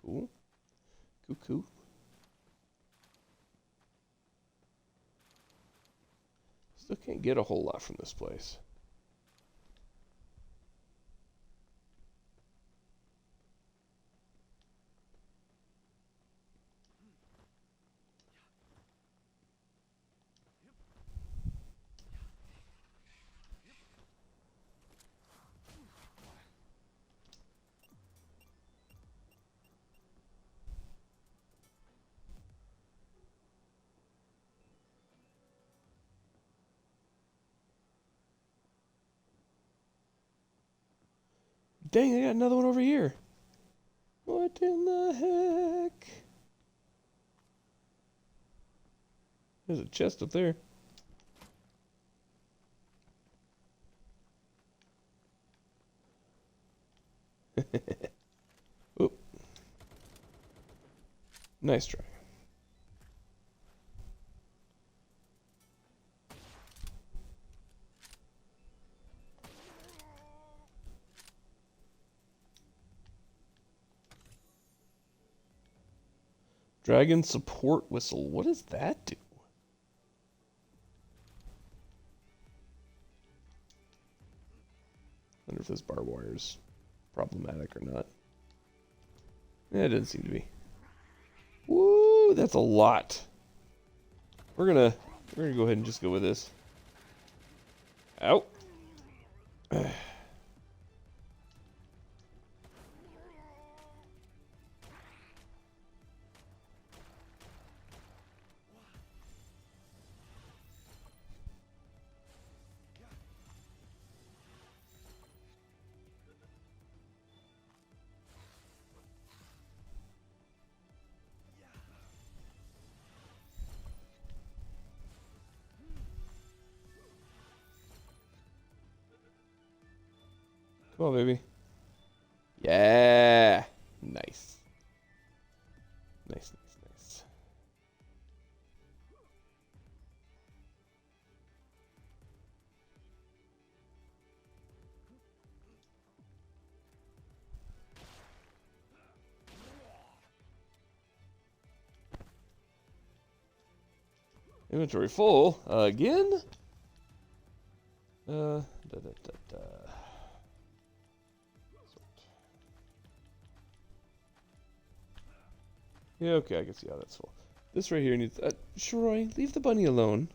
Cool. Cool. Still can't get a whole lot from this place. Dang, I got another one over here. What in the heck? There's a chest up there. Oop. Nice try. Dragon support whistle. What does that do? Wonder if this barbed wire is problematic or not. Yeah, it doesn't seem to be. Woo, that's a lot. We're gonna go ahead and just go with this. Ow. Come on, baby. Yeah. Nice. Nice. Inventory full. Again? Da. Yeah, okay, I can see how that's full. This right here needs... Shroy, leave the bunny alone.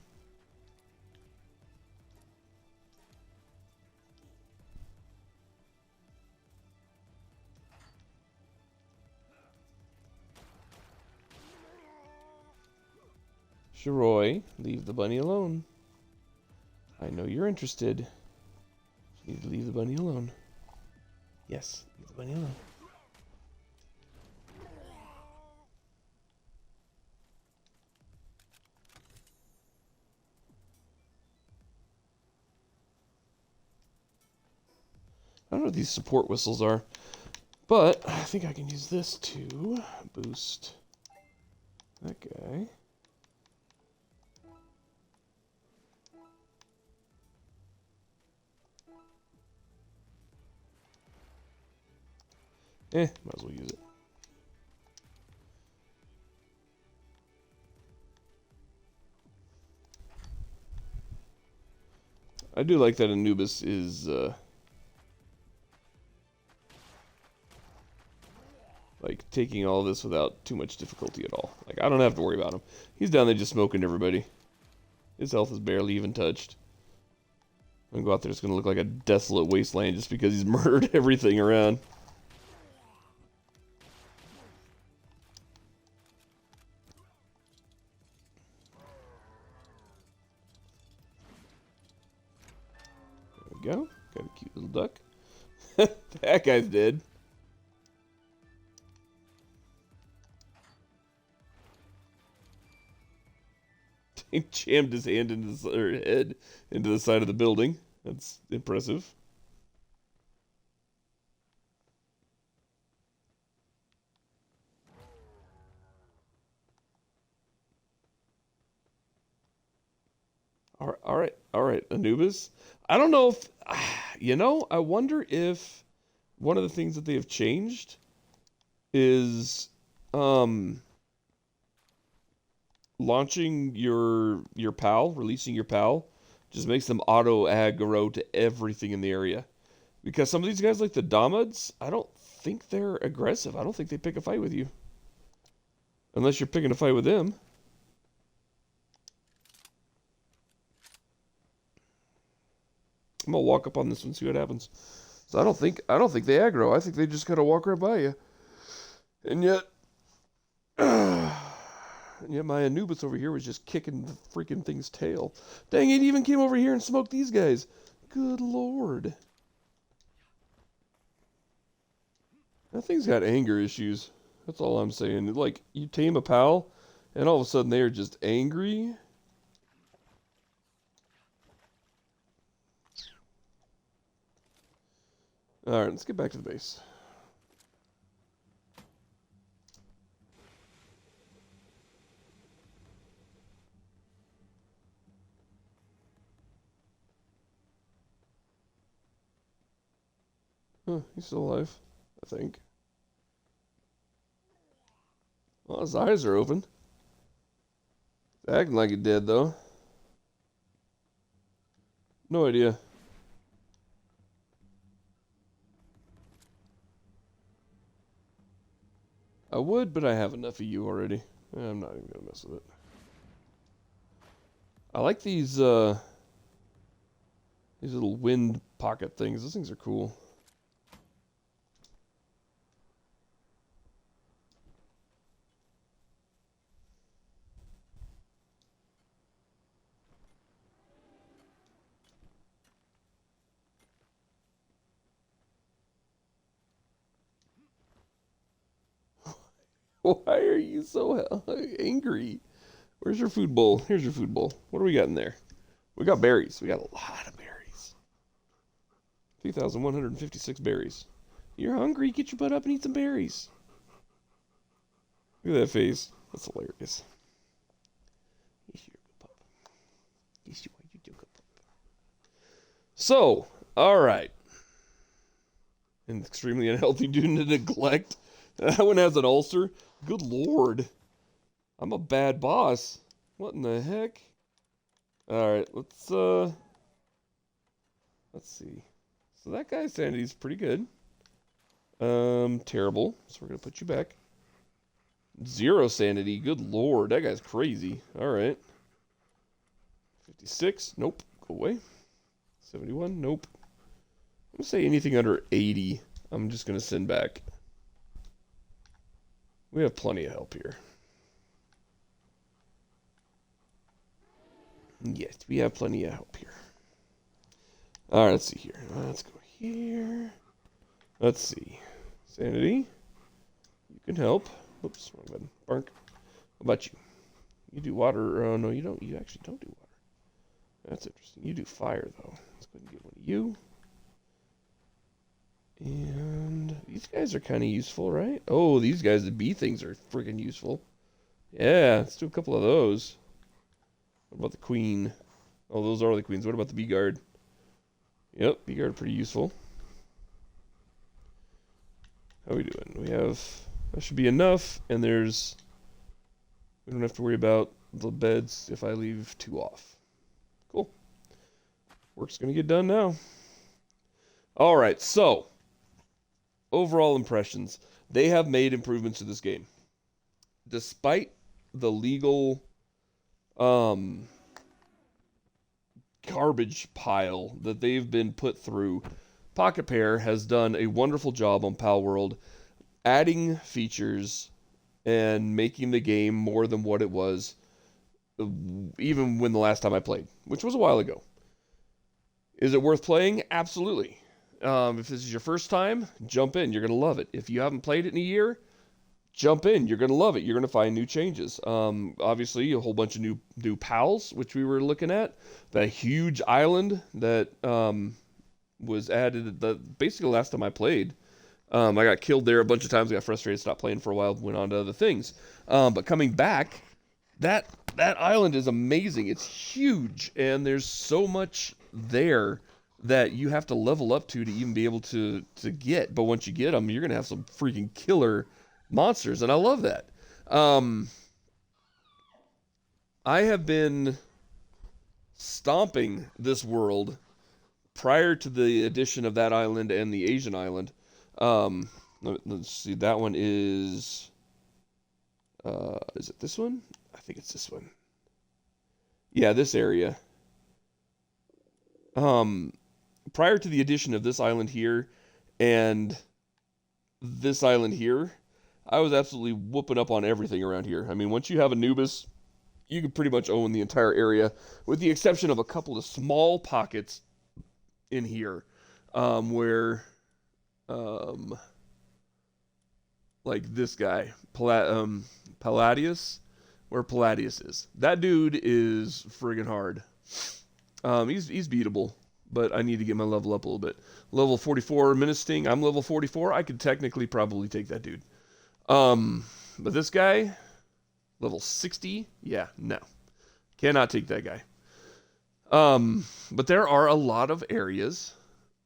Shroy, leave the bunny alone. I know you're interested. You need to leave the bunny alone. Yes, leave the bunny alone. I don't know what these support whistles are, but I think I can use this to boost that guy. Might as well use it. I do like that Anubis is, like, taking all this without too much difficulty at all. Like, I don't have to worry about him. He's down there just smoking everybody. His health is barely even touched. I'm gonna go out there, it's gonna look like a desolate wasteland just because he's murdered everything around. Go. Got a cute little duck. That guy's dead. He jammed his hand into the head into the side of the building. That's impressive. All right, Anubis. I don't know if, I wonder if one of the things that they have changed is launching your pal, releasing your pal, just makes them auto aggro to everything in the area. Because some of these guys, like the Damads, I don't think they're aggressive. I don't think they pick a fight with you. Unless you're picking a fight with them. I'm gonna walk up on this one, see what happens. So I don't think they aggro. I think they just gotta walk right by you. And yet, my Anubis over here was just kicking the freaking thing's tail. Dang, it even came over here and smoked these guys. Good lord. That thing's got anger issues. That's all I'm saying. Like, you tame a pal, and all of a sudden they are just angry. Alright, let's get back to the base. Huh, he's still alive, I think. Well, his eyes are open. It's acting like it did, though. No idea. I would, but I have enough of you already. I'm not even gonna mess with it. I like these little wind pocket things. Those things are cool. Why are you so angry? Where's your food bowl? Here's your food bowl. What do we got in there? We got berries. We got a lot of berries. 3,156 berries. You're hungry? Get your butt up and eat some berries. Look at that face. That's hilarious. So, alright. An extremely unhealthy due to neglect. That one has an ulcer. Good lord. I'm a bad boss. What in the heck? Alright, let's see. So that guy's sanity's pretty good. Terrible. So we're gonna put you back. 0 sanity. Good lord, that guy's crazy. Alright. 56. Nope. Go away. 71. Nope. I'm gonna say anything under 80. I'm just gonna send back. We have plenty of help here. Yes, we have plenty of help here. Alright, let's see here. Let's go here. Let's see. Sanity. You can help. Oops, wrong button. Bark. How about you? You do water. Oh, no, you don't. You actually don't do water. That's interesting. You do fire, though. Let's go ahead and get one of you. And these guys are kind of useful, right? Oh, these guys, the bee things are freaking useful. Yeah, let's do a couple of those. What about the queen? Oh, those are the queens. What about the bee guard? Yep, bee guard pretty useful. How are we doing? We have... That should be enough, and there's... We don't have to worry about the beds if I leave 2 off. Cool. Work's gonna get done now. Alright, so... Overall impressions. They have made improvements to this game. Despite the legal... garbage pile that they've been put through, Pocket Pair has done a wonderful job on Palworld, adding features and making the game more than what it was, even when the last time I played, which was a while ago. Is it worth playing? Absolutely. If this is your first time, jump in. You're going to love it. If you haven't played it in a year, jump in. You're going to love it. You're going to find new changes. Obviously, a whole bunch of new pals, which we were looking at. That huge island that was added basically the last time I played. I got killed there a bunch of times. I got frustrated, stopped playing for a while, went on to other things. But coming back, that island is amazing. It's huge, and there's so much there that you have to level up to even be able to get. But once you get them, you're gonna have some freaking killer monsters, and I love that. Um, I have been stomping this world prior to the addition of that island and the Asian island. Let's see. That one is it this one? I think it's this one. Yeah, this area. Um, Prior to the addition of this island here and this island here, I was absolutely whooping up on everything around here. I mean, once you have Anubis, you can pretty much own the entire area, with the exception of a couple of small pockets in here, where, um, like this guy, Palladius, where Palladius is. That dude is friggin' hard. He's beatable, but I need to get my level up a little bit. Level 44 Ministing, I'm level 44. I could technically probably take that dude. But this guy, level 60, yeah, no. Cannot take that guy. But there are a lot of areas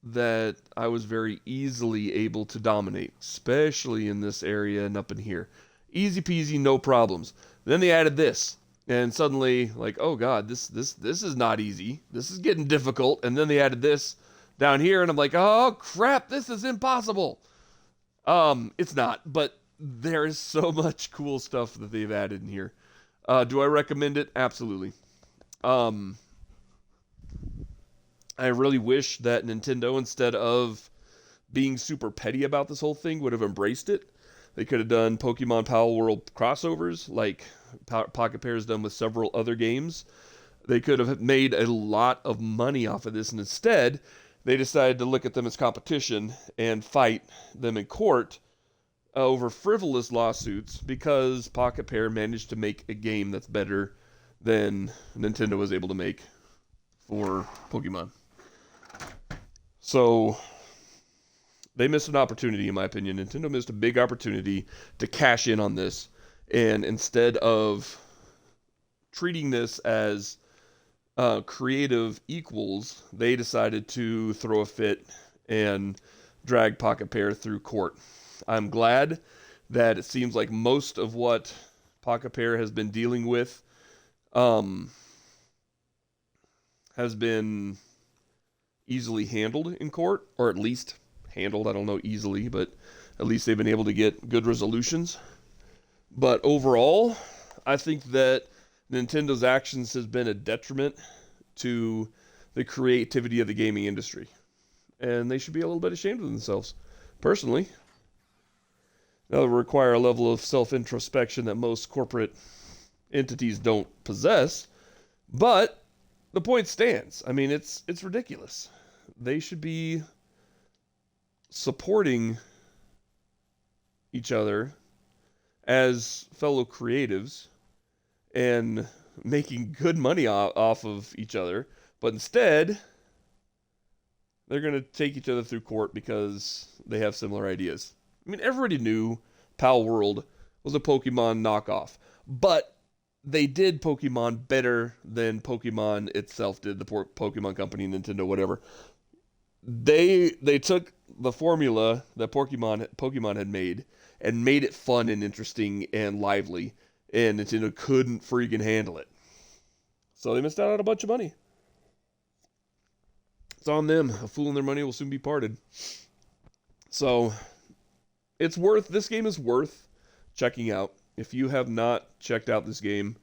that I was very easily able to dominate, especially in this area and up in here. Easy peasy, no problems. Then they added this, and suddenly, like, oh god, this is not easy. This is getting difficult. And then they added this down here, and I'm like, oh crap, this is impossible. It's not, but there is so much cool stuff that they've added in here. Do I recommend it? Absolutely. I really wish that Nintendo, instead of being super petty about this whole thing, would have embraced it. They could have done Pokemon Palworld crossovers, like Pocket Pair has done with several other games. They could have made a lot of money off of this, and instead, they decided to look at them as competition and fight them in court over frivolous lawsuits because Pocket Pair managed to make a game that's better than Nintendo was able to make for Pokemon. So they missed an opportunity, in my opinion. Nintendo missed a big opportunity to cash in on this. And instead of treating this as creative equals, they decided to throw a fit and drag Pocket Pair through court. I'm glad that it seems like most of what Pocket Pair has been dealing with has been easily handled in court, or at least handled, I don't know easily, but at least they've been able to get good resolutions. But overall, I think that Nintendo's actions has been a detriment to the creativity of the gaming industry. And they should be a little bit ashamed of themselves, personally. That would require a level of self-introspection that most corporate entities don't possess, but the point stands. I mean, it's ridiculous. They should be supporting each other as fellow creatives and making good money off of each other, but instead they're going to take each other through court because they have similar ideas. I mean, everybody knew Palworld was a Pokemon knockoff, but they did Pokemon better than Pokemon itself did, the Pokemon Company, Nintendo, whatever. They took the formula that Pokemon had made and made it fun and interesting and lively, and Nintendo couldn't freaking handle it. So they missed out on a bunch of money. It's on them. A fool and their money will soon be parted. So this game is worth checking out. If you have not checked out this game,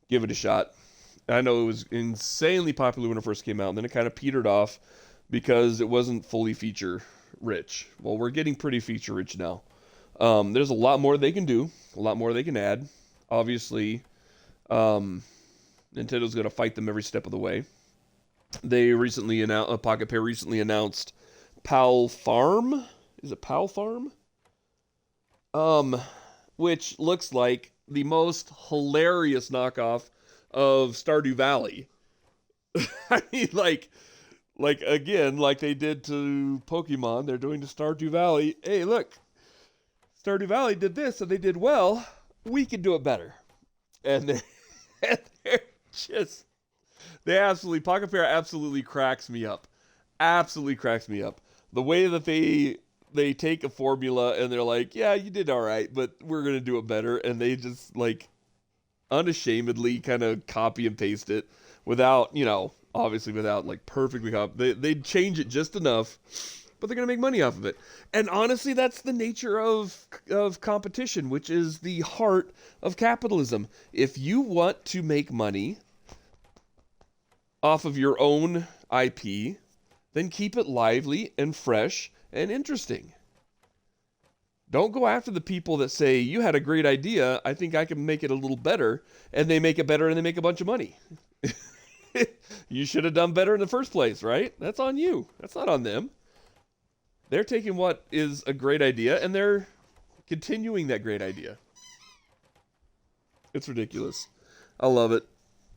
give it a shot. I know it was insanely popular when it first came out, and then it kind of petered off because it wasn't fully feature rich. Well, we're getting pretty feature rich now. There's a lot more they can do, a lot more they can add. Obviously, Nintendo's going to fight them every step of the way. They recently announced, Pocket Pair recently announced Pal Farm. Is it Pal Farm? Which looks like the most hilarious knockoff of Stardew Valley. I mean, like again, like they did to Pokemon, they're doing to Stardew Valley. Hey, look, Stardew Valley did this and they did well. We can do it better. And they're just, Pocket Pair absolutely cracks me up. absolutely cracks me up. The way that they take a formula and they're like, yeah, you did all right, but we're gonna do it better, and they just like unashamedly kind of copy and paste it without, obviously without like perfectly copy. They change it just enough, but they're gonna make money off of it. And honestly, that's the nature of competition, which is the heart of capitalism. If you want to make money off of your own IP, then keep it lively and fresh and interesting. Don't go after the people that say, you had a great idea, I think I can make it a little better, and they make it better and they make a bunch of money. You should have done better in the first place, right? That's on you. That's not on them. They're taking what is a great idea and they're continuing that great idea. It's ridiculous. I love it.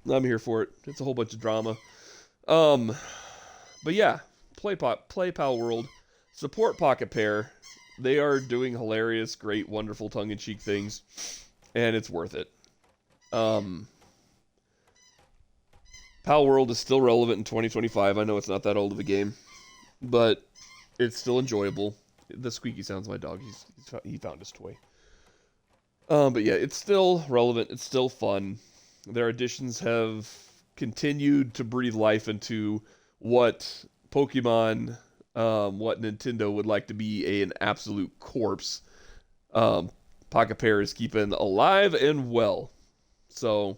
I'm here for it. It's a whole bunch of drama. But yeah, play Palworld. Support Pocket Pair. They are doing hilarious, great, wonderful, tongue-in-cheek things, and it's worth it. Palworld is still relevant in 2025. I know it's not that old of a game, but it's still enjoyable. The squeaky sound's my dog. He found his toy. But yeah, it's still relevant. It's still fun. Their additions have continued to breathe life into what Pokemon, what Nintendo would like to be an absolute corpse. Pocket Pair is keeping alive and well. So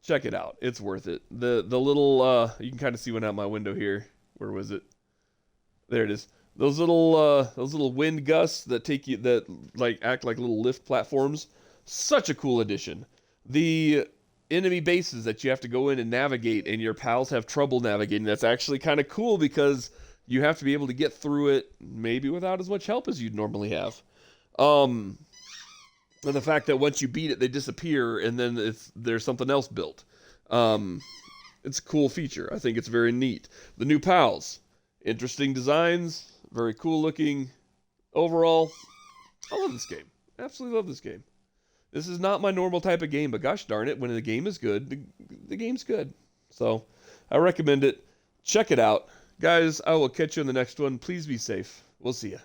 check it out. It's worth it. The little you can kind of see one out my window here. Where was it? There it is. Those little wind gusts that act like little lift platforms. Such a cool addition. The enemy bases that you have to go in and navigate, and your pals have trouble navigating. That's actually kind of cool because you have to be able to get through it maybe without as much help as you'd normally have. And the fact that once you beat it, they disappear, and then there's something else built. It's a cool feature. I think it's very neat. The new pals, interesting designs, very cool looking. Overall, I love this game. Absolutely love this game. This is not my normal type of game, but gosh darn it, when the game is good, the game's good. So I recommend it. Check it out. Guys, I will catch you in the next one. Please be safe. We'll see you.